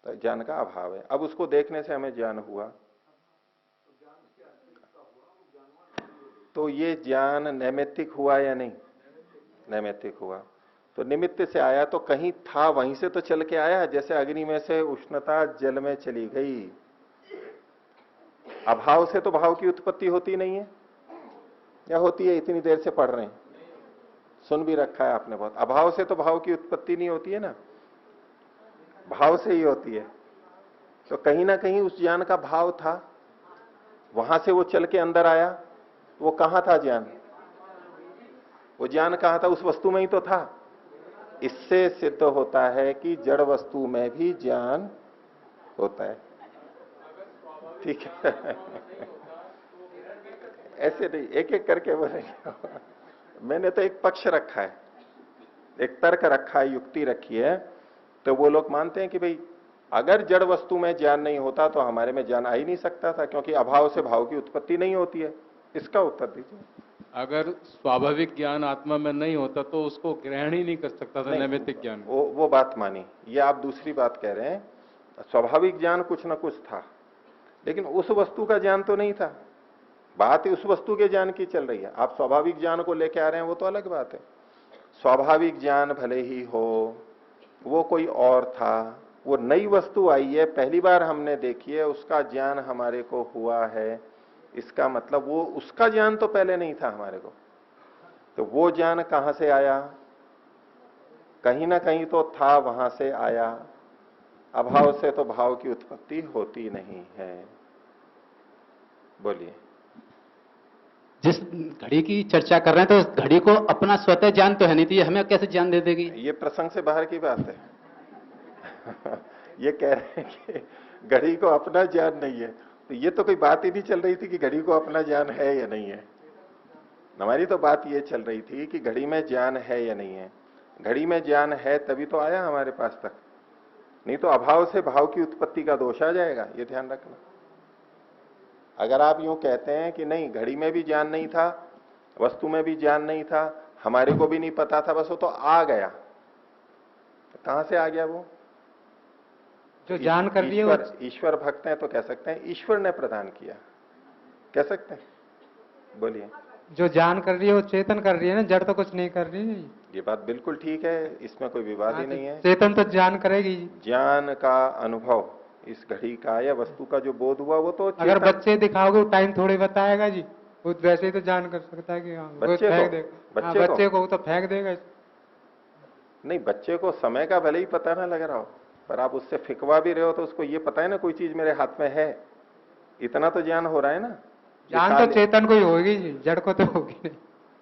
तो ज्ञान का अभाव है। अब उसको देखने से हमें ज्ञान हुआ, तो ये ज्ञान नैमित्तिक हुआ या नहीं? नैमित्तिक हुआ। तो निमित्त से आया तो कहीं था, वहीं से तो चल के आया। जैसे अग्नि में से उष्णता जल में चली गई, अभाव से तो भाव की उत्पत्ति होती नहीं है, या होती है? इतनी देर से पढ़ रहे हैं, सुन भी रखा है आपने बहुत। अभाव से तो भाव की उत्पत्ति नहीं होती है ना, भाव से ही होती है। तो कहीं ना कहीं उस ज्ञान का भाव था, वहां से वो चल के अंदर आया। वो कहां था ज्ञान? वो ज्ञान कहां था? उस वस्तु में ही तो था। इससे सिद्ध होता है कि जड़ वस्तु में भी ज्ञान होता है। ठीक है। ऐसे नहीं, एक एक करके बोलेंगे। मैंने तो एक पक्ष रखा है, एक तर्क रखा है, युक्ति रखी है। तो वो लोग मानते हैं कि भाई अगर जड़ वस्तु में ज्ञान नहीं होता तो हमारे में ज्ञान आ ही नहीं सकता था, क्योंकि अभाव से भाव की उत्पत्ति नहीं होती है। इसका उत्तर दीजिए। अगर स्वाभाविक ज्ञान आत्मा में नहीं होता तो उसको ग्रहण ही नहीं कर सकता था नैमित्तिक ज्ञान। वो बात मानी, ये आप दूसरी बात कह रहे हैं। स्वाभाविक ज्ञान कुछ ना कुछ था, लेकिन उस वस्तु का ज्ञान तो नहीं था। बात उस वस्तु के ज्ञान की चल रही है। आप स्वाभाविक ज्ञान को लेके आ रहे हैं, वो तो अलग बात है। स्वाभाविक ज्ञान भले ही हो, वो कोई और था, वो नई वस्तु आई है, पहली बार हमने देखी है, उसका ज्ञान हमारे को हुआ है। इसका मतलब वो उसका ज्ञान तो पहले नहीं था हमारे को। तो वो ज्ञान कहां से आया? कहीं ना कहीं तो था, वहां से आया। अभाव से तो भाव की उत्पत्ति होती नहीं है। बोलिए। जिस घड़ी की चर्चा कर रहे हैं तो उस घड़ी को अपना स्वतः ज्ञान तो है नहीं, तो ये हमें कैसे ज्ञान दे देगी? ये प्रसंग से बाहर की बात है। ये कह रहे हैं कि घड़ी को अपना ज्ञान नहीं है, तो ये तो कोई बात ही नहीं चल रही थी कि घड़ी को अपना ज्ञान है या नहीं है। हमारी तो बात ये चल रही थी कि घड़ी में ज्ञान है या नहीं है। घड़ी में ज्ञान है तभी तो आया हमारे पास तक, नहीं तो अभाव से भाव की उत्पत्ति का दोष आ जाएगा, ये ध्यान रखना। अगर आप यूं कहते हैं कि नहीं, घड़ी में भी ज्ञान नहीं था, वस्तु में भी ज्ञान नहीं था, हमारे को भी नहीं पता था, बस वो तो आ गया। तो कहां से आ गया वो? जो ज्ञान कर रही है ईश्वर भक्त हैं तो कह सकते हैं ईश्वर ने प्रदान किया, कह सकते हैं। बोलिए। जो ज्ञान कर रही है वो चेतन कर रही है ना, जड़ तो कुछ नहीं कर रही है। ये बात बिल्कुल ठीक है, इसमें कोई विवाद ही नहीं है। चेतन तो ज्ञान करेगी। ज्ञान का अनुभव, इस घड़ी का या वस्तु का जो बोध हुआ, वो तो अगर बच्चे दिखाओगे टाइम थोड़ी बताएगा जी, वो वैसे ही तो जान कर सकता है कि हाँ, वो फेंक देगा। बच्चे को तो फेंक देगा। नहीं, बच्चे को समय का भले ही पता ना लग रहा हो, पर आप उससे फिकवा भी रहे हो तो उसको ये पता है ना कोई चीज मेरे हाथ में है, इतना तो ज्ञान हो रहा है ना। ज्ञान तो चेतन को ही होगी, जड़ को तो होगी नहीं।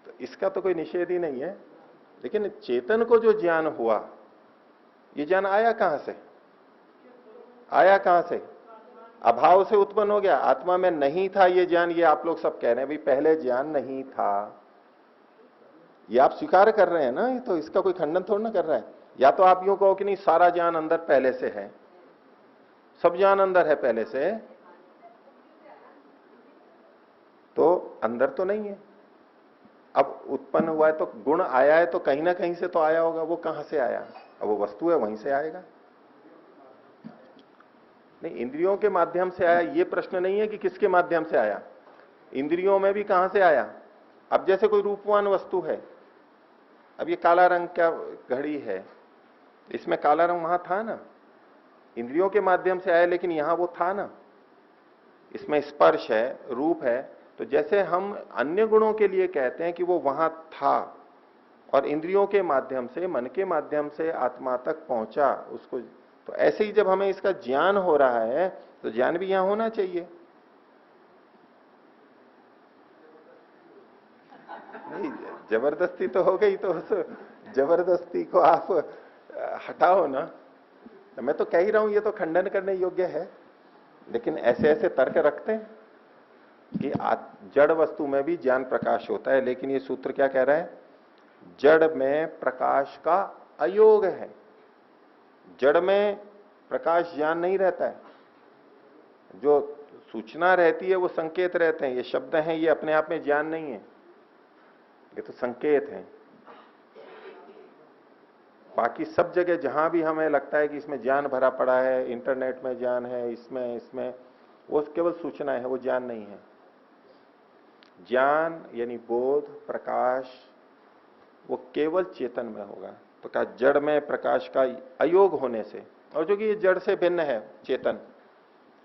तो इसका तो कोई निषेध ही नहीं है, लेकिन चेतन को जो ज्ञान हुआ, ये ज्ञान आया कहां से? आया कहां से? अभाव से उत्पन्न हो गया। आत्मा में नहीं था ये ज्ञान, ये आप लोग सब कह रहे हैं भाई पहले ज्ञान नहीं था, ये आप स्वीकार कर रहे हैं ना, ये तो इसका कोई खंडन थोड़ा ना कर रहा है। या तो आप यूं कहो कि नहीं, सारा ज्ञान अंदर पहले से है, सब ज्ञान अंदर है पहले से, तो अंदर तो नहीं है। अब उत्पन्न हुआ है तो गुण आया है, तो कहीं ना कहीं से तो आया होगा। वो कहां से आया? अब वो वस्तु है, वहीं से आएगा। नहीं, इंद्रियों के माध्यम से आया, ये प्रश्न नहीं है कि किसके माध्यम से आया। इंद्रियों में भी कहां से आया? अब जैसे कोई रूपवान वस्तु है, अब ये काला रंग क्या घड़ी है, इसमें काला रंग वहां था ना, इंद्रियों के माध्यम से आया, लेकिन यहां वो था ना। इसमें स्पर्श है, रूप है। तो जैसे हम अन्य गुणों के लिए कहते हैं कि वो वहां था और इंद्रियों के माध्यम से, मन के माध्यम से आत्मा तक पहुंचा उसको, तो ऐसे ही जब हमें इसका ज्ञान हो रहा है तो ज्ञान भी यहां होना चाहिए। नहीं, जबरदस्ती तो हो गई, तो उस जबरदस्ती को आप हटाओ ना। मैं तो कह ही रहा हूं ये तो खंडन करने योग्य है, लेकिन ऐसे ऐसे तर्क रखते हैं कि जड़ वस्तु में भी ज्ञान प्रकाश होता है, लेकिन ये सूत्र क्या कह रहा है? जड़ में प्रकाश का अयोग है। जड़ में प्रकाश ज्ञान नहीं रहता है। जो सूचना रहती है वो संकेत रहते हैं। ये शब्द हैं, ये अपने आप में ज्ञान नहीं है, ये तो संकेत हैं। बाकी सब जगह जहां भी हमें लगता है कि इसमें ज्ञान भरा पड़ा है, इंटरनेट में ज्ञान है, इसमें इसमें, वो केवल सूचना है, वो ज्ञान नहीं है। ज्ञान यानी बोध, प्रकाश, वो केवल चेतन में होगा। तो कहा जड़ में प्रकाश का अयोग होने से, और जो कि ये जड़ से भिन्न है चेतन,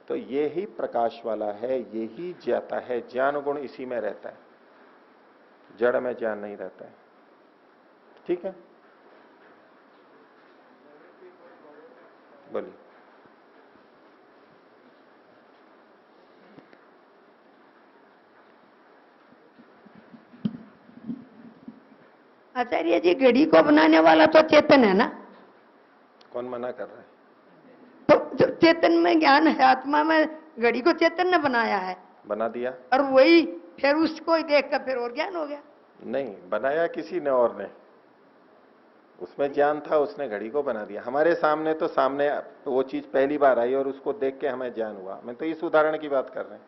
तो ये ही प्रकाश वाला है, ये ही ज्ञाता है। ज्ञान गुण इसी में रहता है, जड़ में ज्ञान नहीं रहता है। ठीक है, बोलिए। आचार्य जी, घड़ी को बनाने वाला तो चेतन है ना? कौन मना कर रहा है? तो जो चेतन में ज्ञान है, आत्मा में, घड़ी को चेतन ने बनाया है, बना दिया। और वही फिर उसको ही देख कर फिर और ज्ञान हो गया। नहीं, बनाया किसी ने और ने, उसमें ज्ञान था, उसने घड़ी को बना दिया। हमारे सामने तो सामने वो चीज पहली बार आई और उसको देख के हमें ज्ञान हुआ। मैं तो इस उदाहरण की बात कर रहे हैं।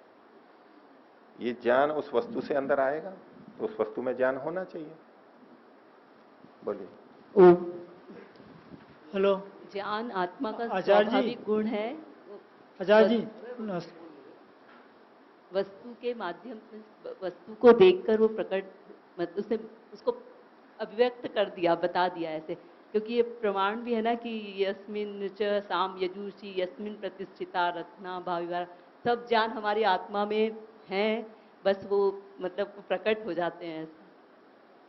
ये ज्ञान उस वस्तु से अंदर आएगा तो उस वस्तु में ज्ञान होना चाहिए। बोलिए। हेलो। ज्ञान आत्मा का आचार्य जी, स्वाभाविक गुण है। आचार्य जी, वस्तु के माध्यम से, वस्तु को देखकर वो प्रकट, उसने उसको अभिव्यक्त कर दिया, बता दिया ऐसे। क्योंकि ये प्रमाण भी है ना कि यस्मिन च साम यजुषी यस्मिन प्रतिष्ठिता रत्ना भाविवारा, सब ज्ञान हमारी आत्मा में हैं, बस वो मतलब प्रकट हो जाते हैं ऐसे।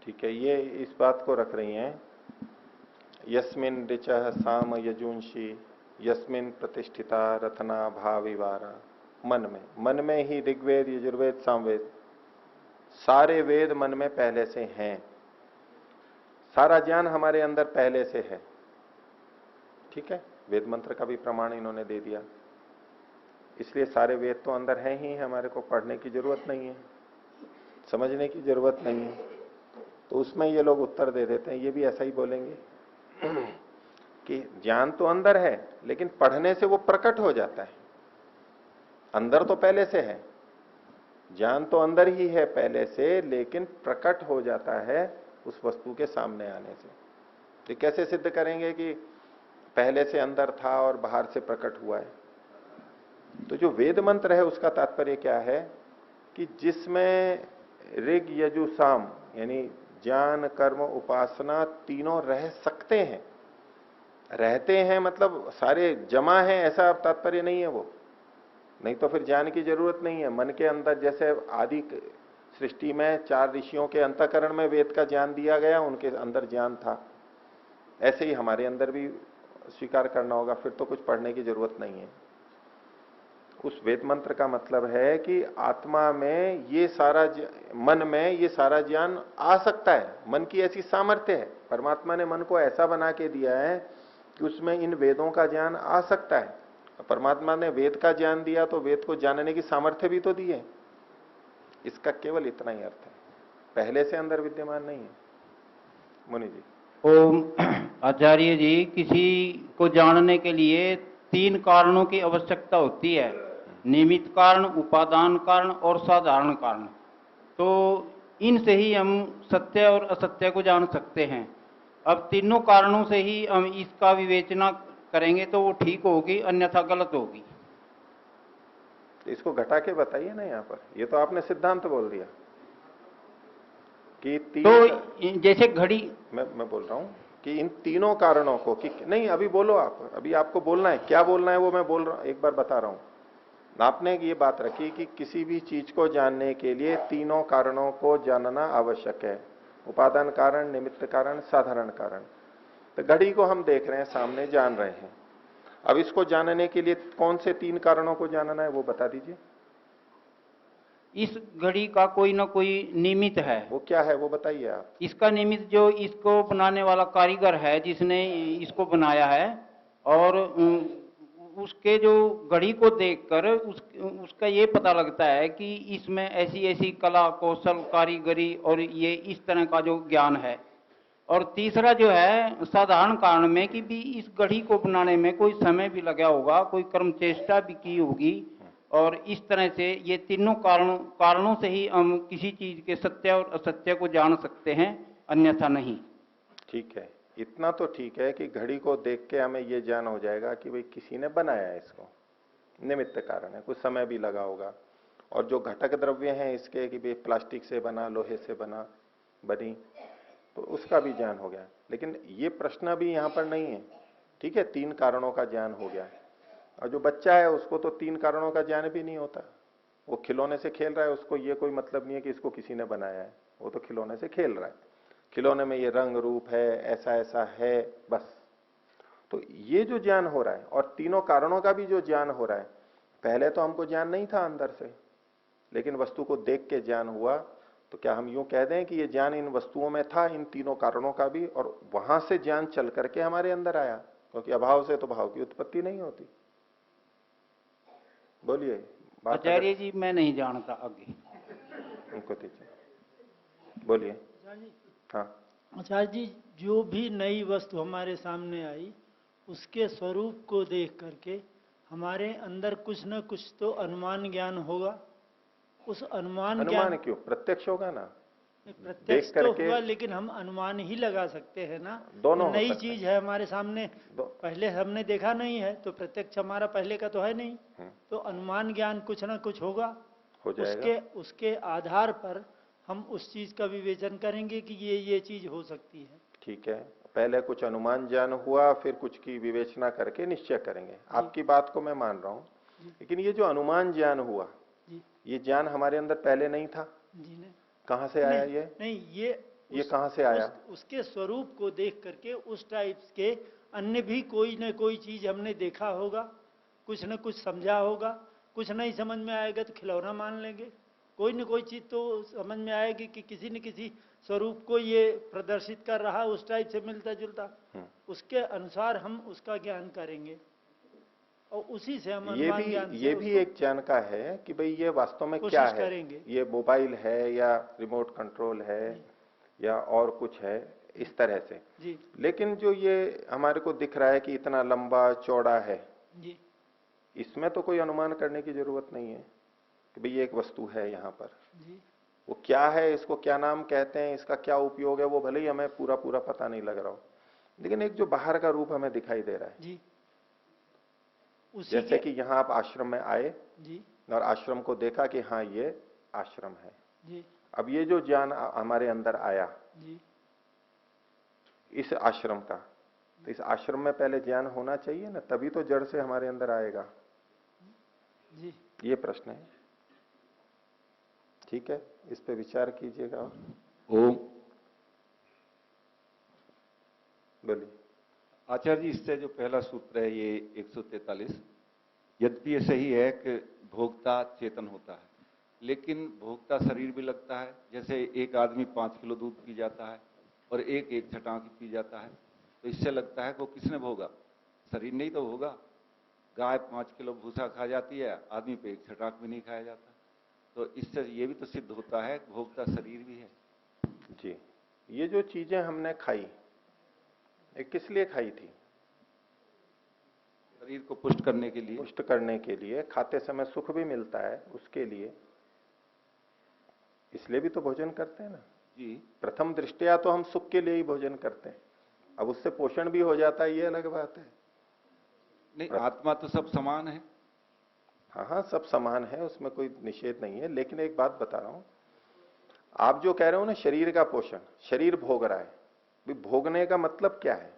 ठीक है, ये इस बात को रख रही हैं, यस्मिन ऋचः साम यजुंषी यस्मिन प्रतिष्ठिता रत्ना भाविवारा। मन में ही ऋग्वेद, यजुर्वेद, सामवेद, सारे वेद मन में पहले से हैं। सारा ज्ञान हमारे अंदर पहले से है। ठीक है, वेद मंत्र का भी प्रमाण इन्होंने दे दिया। इसलिए सारे वेद तो अंदर हैं ही, हमारे को पढ़ने की जरूरत नहीं है, समझने की जरूरत नहीं है। तो उसमें ये लोग उत्तर दे देते हैं, ये भी ऐसा ही बोलेंगे कि ज्ञान तो अंदर है, लेकिन पढ़ने से वो प्रकट हो जाता है। अंदर तो पहले से है, ज्ञान तो अंदर ही है पहले से, लेकिन प्रकट हो जाता है उस वस्तु के सामने आने से। तो कैसे सिद्ध करेंगे कि पहले से अंदर था और बाहर से प्रकट हुआ है? तो जो वेद मंत्र है उसका तात्पर्य क्या है कि जिसमें ऋग, यजु, साम यानी ज्ञान, कर्म, उपासना तीनों रह सकते हैं, रहते हैं मतलब सारे जमा हैं, ऐसा तात्पर्य नहीं है वो। नहीं तो फिर ज्ञान की जरूरत नहीं है। मन के अंदर जैसे आदि सृष्टि में 4 ऋषियों के अंतःकरण में वेद का ज्ञान दिया गया, उनके अंदर ज्ञान था, ऐसे ही हमारे अंदर भी स्वीकार करना होगा, फिर तो कुछ पढ़ने की जरूरत नहीं है। उस वेद मंत्र का मतलब है कि आत्मा में ये सारा, मन में ये सारा ज्ञान आ सकता है। मन की ऐसी सामर्थ्य है, परमात्मा ने मन को ऐसा बना के दिया है कि उसमें इन वेदों का ज्ञान आ सकता है। परमात्मा ने वेद का ज्ञान दिया तो वेद को जानने की सामर्थ्य भी तो दी है। इसका केवल इतना ही अर्थ है, पहले से अंदर विद्यमान नहीं है। मुनि जी। ओम। आचार्य जी, किसी को जानने के लिए 3 कारणों की आवश्यकता होती है, निमित्त कारण, उपादान कारण और साधारण कारण। तो इनसे ही हम सत्य और असत्य को जान सकते हैं। अब तीनों कारणों से ही हम इसका विवेचना करेंगे तो वो ठीक होगी, अन्यथा गलत होगी। इसको घटा के बताइए ना यहाँ पर। ये तो आपने सिद्धांत बोल दिया कि तो जैसे घड़ी, मैं बोल रहा हूं कि इन तीनों कारणों को, कि नहीं अभी बोलो आप, अभी आपको बोलना है, क्या बोलना है वो मैं बोल रहा हूं, एक बार बता रहा हूं। आपने ये बात रखी कि किसी भी चीज को जानने के लिए तीनों कारणों को जानना आवश्यक है, उपादान कारण, निमित्त कारण, साधारण कारण। तो घड़ी को हम देख रहे हैं सामने, जान रहे हैं। अब इसको जानने के लिए कौन से 3 कारणों को जानना है वो बता दीजिए। इस घड़ी का कोई ना कोई निमित्त है। वो क्या है वो बताइए आप। इसका निमित्त जो इसको बनाने वाला कारीगर है जिसने इसको बनाया है, और उसके जो घड़ी को देखकर उसका ये पता लगता है कि इसमें ऐसी ऐसी कला कौशल कारीगरी और ये इस तरह का जो ज्ञान है। और तीसरा जो है साधारण कारण में कि भी इस घड़ी को बनाने में कोई समय भी लगा होगा, कोई कर्म चेष्टा भी की होगी, और इस तरह से ये तीनों कारणों से ही हम किसी चीज के सत्य और असत्य को जान सकते हैं, अन्यथा नहीं। ठीक है, इतना तो ठीक है कि घड़ी को देख के हमें ये जान हो जाएगा कि भाई किसी ने बनाया है इसको, निमित्त कारण है, कुछ समय भी लगा होगा। और जो घटक द्रव्य हैं इसके कि भाई प्लास्टिक से बना, लोहे से बनी, तो उसका भी ज्ञान हो गया। लेकिन ये प्रश्न भी यहां पर नहीं है। ठीक है, 3 कारणों का ज्ञान हो गया, और जो बच्चा है उसको तो 3 कारणों का ज्ञान भी नहीं होता। वो खिलौने से खेल रहा है, उसको ये कोई मतलब नहीं है कि इसको किसी ने बनाया है, वो तो खिलौने से खेल रहा है, खिलौने में ये रंग रूप है, ऐसा ऐसा है, बस। तो ये जो ज्ञान हो रहा है और तीनों कारणों का भी जो ज्ञान हो रहा है, पहले तो हमको ज्ञान नहीं था अंदर से, लेकिन वस्तु को देख के ज्ञान हुआ। तो क्या हम यूं कह दें कि ये ज्ञान इन वस्तुओं में था, इन तीनों कारणों का भी, और वहां से ज्ञान चल करके हमारे अंदर आया? क्योंकि अभाव से तो भाव की उत्पत्ति नहीं होती। बोलिए आचार्य जी, मैं नहीं जानता आगे। उनको दीजिए, बोलिए। हाँ आचार्य जी, जो भी नई वस्तु हमारे सामने आई उसके स्वरूप को देख करके हमारे अंदर कुछ न कुछ तो अनुमान ज्ञान होगा। उस अनुमान क्यों, प्रत्यक्ष होगा ना। प्रत्यक्ष तो हुआ, लेकिन हम अनुमान ही लगा सकते हैं ना। दोनों तो नई चीज है हमारे सामने, पहले हमने देखा नहीं है, तो प्रत्यक्ष हमारा पहले का तो है नहीं, तो अनुमान ज्ञान कुछ ना कुछ होगा, हो जाएगा। उसके आधार पर हम उस चीज का विवेचन करेंगे कि ये चीज हो सकती है। ठीक है, पहले कुछ अनुमान ज्ञान हुआ, फिर कुछ की विवेचना करके निश्चय करेंगे। आपकी बात को मैं मान रहा हूं, लेकिन ये जो अनुमान ज्ञान हुआ, ये ज्ञान हमारे अंदर पहले नहीं था। जी नहीं। कहां से आया? ये कहां से आया? उसके स्वरूप को देख करके उस टाइप के अन्य भी कोई न कोई चीज हमने देखा होगा, कुछ न कुछ समझा होगा। कुछ नहीं समझ में आएगा तो खिलौना मान लेंगे, कोई न कोई चीज तो समझ में आएगी कि किसी न किसी स्वरूप को ये प्रदर्शित कर रहा, उस टाइप से मिलता जुलता, उसके अनुसार हम उसका ज्ञान करेंगे और उसी से हम ये भी एक ज्ञान का है कि भाई ये वास्तव में क्या है, ये मोबाइल है या रिमोट कंट्रोल है या और कुछ है, इस तरह से जी। लेकिन जो ये हमारे को दिख रहा है कि इतना लंबा चौड़ा है जी, इसमें तो कोई अनुमान करने की जरूरत नहीं है कि भाई ये एक वस्तु है यहाँ पर जी। वो क्या है, इसको क्या नाम कहते हैं, इसका क्या उपयोग है, वो भले ही हमें पूरा पूरा पता नहीं लग रहा हो, लेकिन एक जो बाहर का रूप हमें दिखाई दे रहा है जी। जैसे कि यहाँ आप आश्रम में आए जी, और आश्रम को देखा कि हाँ ये आश्रम है जी। अब ये जो ज्ञान हमारे अंदर आया जी, इस आश्रम का, तो इस आश्रम में पहले ज्ञान होना चाहिए ना, तभी तो जड़ से हमारे अंदर आएगा। जी। ये प्रश्न है। ठीक है, इस पे विचार कीजिएगा। ओम। बोलिए। आचार्य जी, इससे जो पहला सूत्र है ये 143, यद्यपि ये सही है कि भोक्ता चेतन होता है, लेकिन भोक्ता शरीर भी लगता है। जैसे एक आदमी 5 किलो दूध पी जाता है और एक छटाक पी जाता है, तो इससे लगता है कि वो किसने भोगा? शरीर नहीं तो भोगा। गाय 5 किलो भूसा खा जाती है, आदमी पे एक छटाक भी नहीं खाया जाता, तो इससे ये भी तो सिद्ध होता है कि भोक्ता शरीर भी है। जी, ये जो चीजें हमने खाई ये किस लिए खाई थी? शरीर को पुष्ट करने के लिए। पुष्ट करने के लिए, खाते समय सुख भी मिलता है उसके लिए, इसलिए भी तो भोजन करते हैं ना जी। प्रथम दृष्टया तो हम सुख के लिए ही भोजन करते हैं, अब उससे पोषण भी हो जाता है, ये अलग बात है। नहीं, आत्मा तो सब समान है। हाँ हाँ, सब समान है, उसमें कोई निषेध नहीं है, लेकिन एक बात बता रहा हूं, आप जो कह रहे हो ना शरीर का पोषण, शरीर भोग रहा है, भोगने का मतलब क्या है?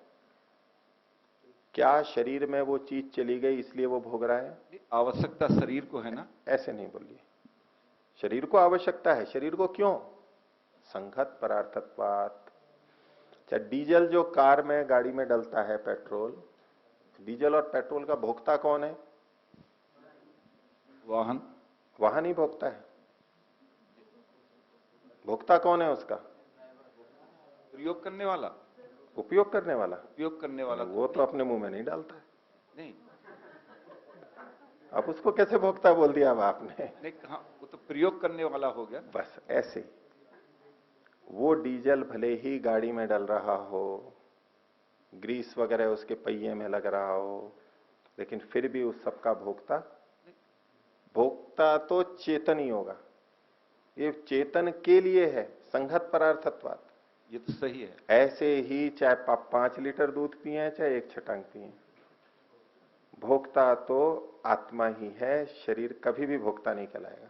क्या शरीर में वो चीज चली गई इसलिए वो भोग रहा है? आवश्यकता शरीर को है ना। ऐसे नहीं बोलिए, शरीर को आवश्यकता है। शरीर को क्यों? संघत परार्थत्वात्। अच्छा, डीजल जो कार में गाड़ी में डलता है पेट्रोल, डीजल और पेट्रोल का भोक्ता कौन है? वाहन। वाहन ही भोगता है। भोक्ता कौन है उसका? प्रयोग करने वाला, उपयोग करने वाला। उपयोग करने वाला वो तो अपने मुंह में नहीं डालता है। नहीं, अब उसको कैसे भोक्ता बोल दिया अब आपने? नहीं कहा, वो तो प्रयोग करने वाला हो गया। बस ऐसे ही वो डीजल भले ही गाड़ी में डल रहा हो, ग्रीस वगैरह उसके पहिए में लग रहा हो, लेकिन फिर भी उस सबका भोक्ता, भोक्ता तो चेतन ही होगा। ये चेतन के लिए है, संघत परार्थत्वात्। ये तो सही है। ऐसे ही चाहे आप 5 लीटर दूध पिए चाहे 1 छटांग पिए, भोक्ता तो आत्मा ही है, शरीर कभी भी भोक्ता नहीं कहलाएगा।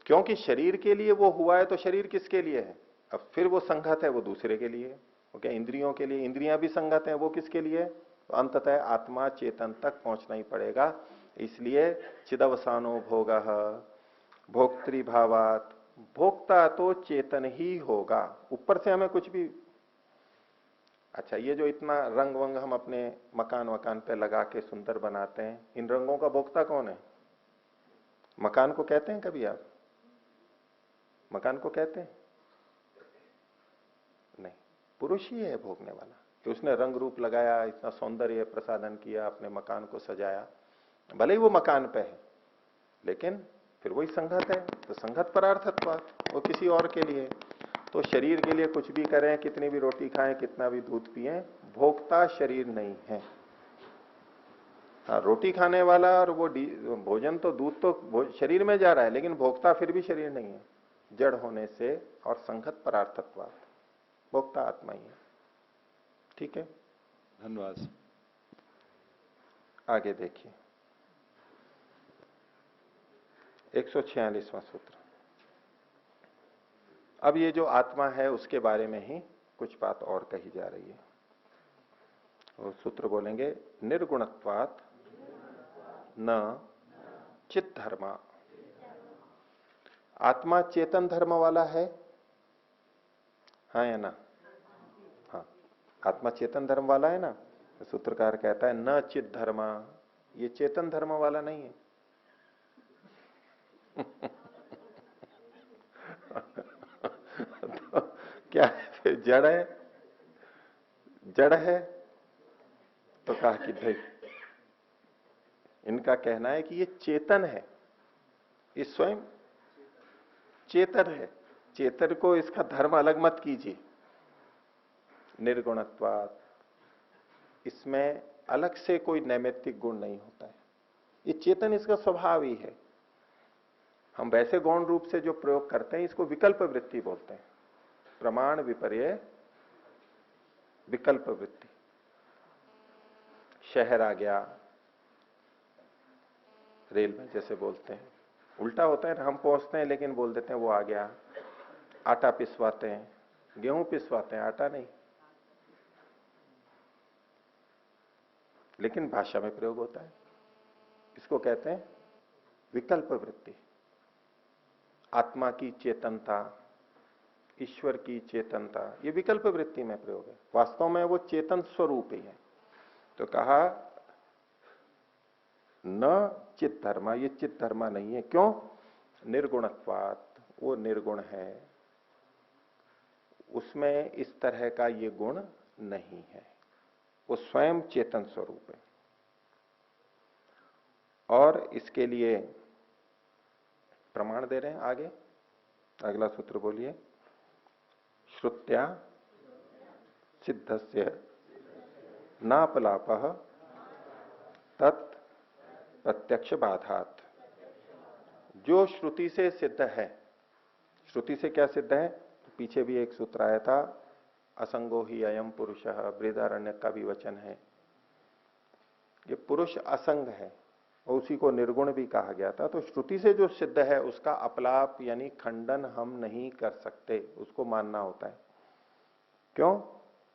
क्योंकि शरीर के लिए वो हुआ है, तो शरीर किसके लिए है? अब फिर वो संघत है, वो दूसरे के लिए। वो क्या इंद्रियों के लिए? इंद्रियां भी संगत हैं, वो किसके लिए? तो अंततः आत्मा चेतन तक पहुंचना ही पड़ेगा। इसलिए चिदवसानो भोगः भोक्तृभावात्, भोक्ता तो चेतन ही होगा, ऊपर से हमें कुछ भी। अच्छा, ये जो इतना रंग वंग हम अपने मकान वकान पे लगा के सुंदर बनाते हैं, इन रंगों का भोक्ता कौन है? मकान को कहते हैं कभी आप? मकान को कहते हैं? नहीं, पुरुष ही है भोगने वाला, कि उसने रंग रूप लगाया, इतना सौंदर्य प्रसादन किया, अपने मकान को सजाया। भले ही वो मकान पे है, लेकिन फिर वही संघत है, तो संघत परार्थत्वात्, वो किसी और के लिए। तो शरीर के लिए कुछ भी करें, कितनी भी रोटी खाएं, कितना भी दूध पिएं, भोक्ता शरीर नहीं है। हाँ, रोटी खाने वाला और वो भोजन तो, दूध तो शरीर में जा रहा है, लेकिन भोक्ता फिर भी शरीर नहीं है, जड़ होने से और संघत परार्थत्वात्, भोक्ता आत्मा ही है। ठीक है, धन्यवाद। आगे देखिए 146वां सूत्र। अब ये जो आत्मा है उसके बारे में ही कुछ बात और कही जा रही है। वो सूत्र बोलेंगे, निर्गुणत्वात् न चित धर्मा। आत्मा चेतन धर्म वाला है, हाँ या ना? हाँ, आत्मा चेतन धर्म वाला है ना। सूत्रकार कहता है न चित धर्मा, ये चेतन धर्म वाला नहीं है। तो क्या है फिर? जड़ है, जड़ है। तो कहा कि भाई, इनका कहना है कि ये चेतन है, ये स्वयं चेतन है। चेतन को इसका धर्म अलग मत कीजिए। निर्गुणत्वात्, इसमें अलग से कोई नैमित्तिक गुण नहीं होता है, ये चेतन इसका स्वभाव ही है। हम वैसे गौण रूप से जो प्रयोग करते हैं इसको विकल्प वृत्ति बोलते हैं। प्रमाण विपर्य विकल्प वृत्ति। शहर आ गया, रेल में जैसे बोलते हैं, उल्टा होता है, हम पहुंचते हैं लेकिन बोल देते हैं वो आ गया। आटा पिसवाते हैं, गेहूं पिसवाते हैं, आटा नहीं, लेकिन भाषा में प्रयोग होता है। इसको कहते हैं विकल्प वृत्ति। आत्मा की चेतनता, ईश्वर की चेतनता, ये विकल्प वृत्ति में प्रयोग है। वास्तव में वो चेतन स्वरूप ही है। तो कहा न चित धर्मा, ये चित धर्मा नहीं है। क्यों? निर्गुणत्वात्, वो निर्गुण है, उसमें इस तरह का ये गुण नहीं है, वो स्वयं चेतन स्वरूप है। और इसके लिए प्रमाण दे रहे हैं आगे, अगला सूत्र बोलिए। श्रुत्या सिद्धस्य नापलापः तत् प्रत्यक्ष बाधात्। जो श्रुति से सिद्ध है, श्रुति से क्या सिद्ध है? पीछे भी एक सूत्र आया था, असंगो ही अयम पुरुषः, बृहदारण्य का भी वचन है। ये पुरुष असंग है और उसी को निर्गुण भी कहा गया था। तो श्रुति से जो सिद्ध है उसका अपलाप यानी खंडन हम नहीं कर सकते, उसको मानना होता है। क्यों?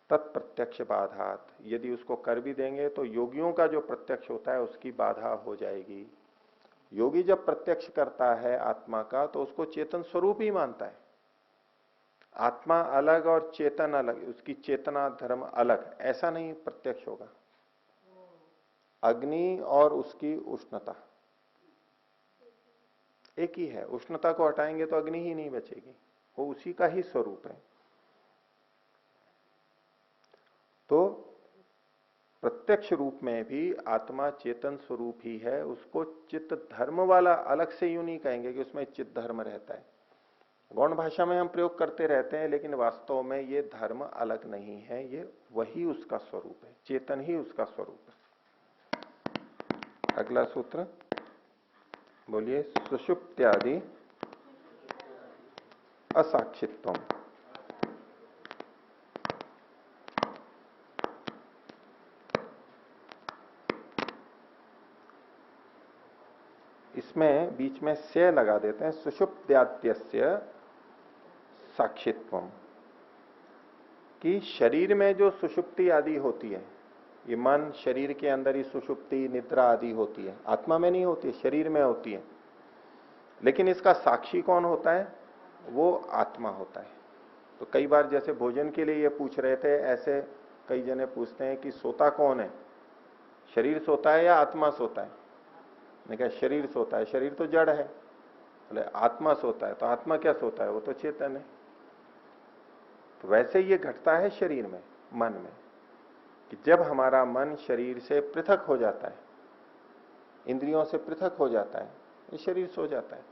तत्प्रत्यक्ष बाधात, यदि उसको कर भी देंगे तो योगियों का जो प्रत्यक्ष होता है उसकी बाधा हो जाएगी। योगी जब प्रत्यक्ष करता है आत्मा का तो उसको चेतन स्वरूप ही मानता है। आत्मा अलग और चेतन अलग, उसकी चेतना धर्म अलग, ऐसा नहीं प्रत्यक्ष होगा। अग्नि और उसकी उष्णता एक ही है। उष्णता को हटाएंगे तो अग्नि ही नहीं बचेगी, वो उसी का ही स्वरूप है। तो प्रत्यक्ष रूप में भी आत्मा चेतन स्वरूप ही है, उसको चित्त धर्म वाला अलग से यूं नहीं कहेंगे कि उसमें चित्त धर्म रहता है। गौण भाषा में हम प्रयोग करते रहते हैं, लेकिन वास्तव में ये धर्म अलग नहीं है, ये वही उसका स्वरूप है, चेतन ही उसका स्वरूप है। अगला सूत्र बोलिए, सुषुप्त्यादि असाक्षित्वम। इसमें बीच में से लगा देते हैं, सुषुप्त्याद्यस्य साक्षित्वम, कि शरीर में जो सुषुप्ति आदि होती है, ये मन शरीर के अंदर ही सुषुप्ति निद्रा आदि होती है, आत्मा में नहीं होती है, शरीर में होती है। लेकिन इसका साक्षी कौन होता है? वो आत्मा होता है। तो कई बार जैसे भोजन के लिए ये पूछ रहे थे, ऐसे कई जने पूछते हैं कि सोता कौन है, शरीर सोता है या आत्मा सोता है? मैंने कहा शरीर सोता है, शरीर तो जड़ है। बोले आत्मा सोता है, तो आत्मा क्या सोता है? वो तो चेतन है। तो वैसे ये घटता है शरीर में, मन में, कि जब हमारा मन शरीर से पृथक हो जाता है, इंद्रियों से पृथक हो जाता है, ये शरीर सो जाता है।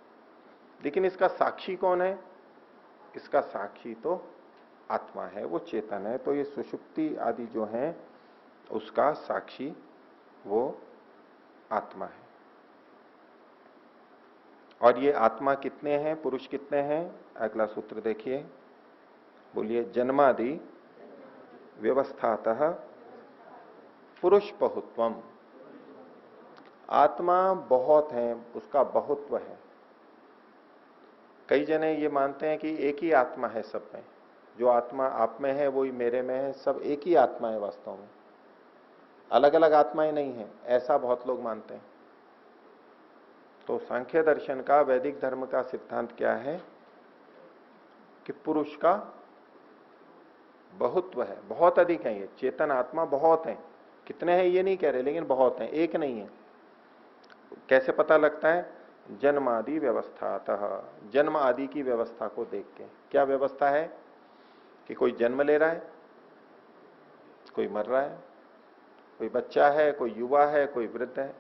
लेकिन इसका साक्षी कौन है? इसका साक्षी तो आत्मा है, वो चेतन है। तो ये सुषुप्ति आदि जो है उसका साक्षी वो आत्मा है। और ये आत्मा कितने हैं, पुरुष कितने हैं? अगला सूत्र देखिए, बोलिए, जन्मादि व्यवस्थातः पुरुष बहुत्वम। आत्मा बहुत है, उसका बहुत्व है। कई जने ये मानते हैं कि एक ही आत्मा है सब में, जो आत्मा आप में है वही मेरे में है, सब एक ही आत्मा है। वास्तव में अलग अलग आत्माएं नहीं है, ऐसा बहुत लोग मानते हैं। तो सांख्य दर्शन का, वैदिक धर्म का सिद्धांत क्या है कि पुरुष का बहुत्व है, बहुत अधिक है। ये चेतन आत्मा बहुत है, कितने हैं ये नहीं कह रहे, लेकिन बहुत है, एक नहीं है। कैसे पता लगता है? जन्म आदि व्यवस्थातः, जन्म आदि की व्यवस्था को देख के। क्या व्यवस्था है? कि कोई जन्म ले रहा है, कोई मर रहा है, कोई बच्चा है, कोई युवा है, कोई वृद्ध है,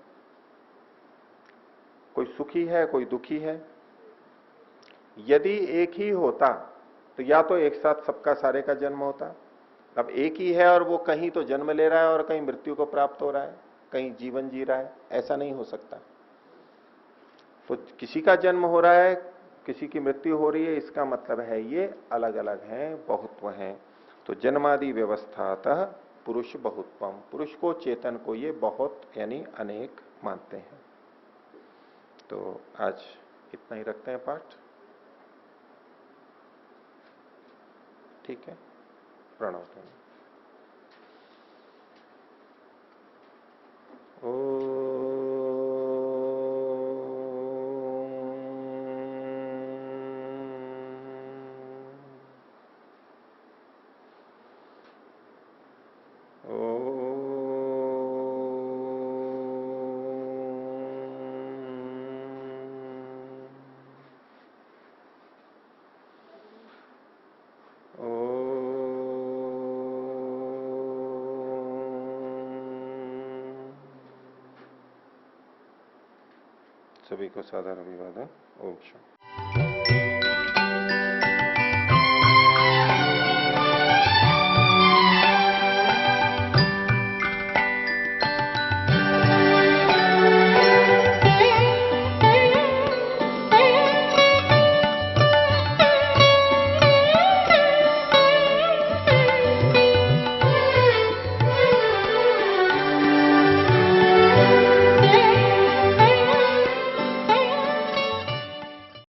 कोई सुखी है, कोई दुखी है। यदि एक ही होता तो या तो एक साथ सबका सारे का जन्म होता। अब एक ही है और वो कहीं तो जन्म ले रहा है और कहीं मृत्यु को प्राप्त हो रहा है, कहीं जीवन जी रहा है, ऐसा नहीं हो सकता। तो किसी का जन्म हो रहा है, किसी की मृत्यु हो रही है, इसका मतलब है ये अलग अलग हैं, बहुत्व हैं। तो जन्मादि व्यवस्थातः पुरुष बहुत्वम, पुरुष को, चेतन को ये बहुत यानी अनेक मानते हैं। तो आज इतना ही रखते हैं पाठ, ठीक है? प्रणव। सभी को सादर अभिवादन। ओम शांति।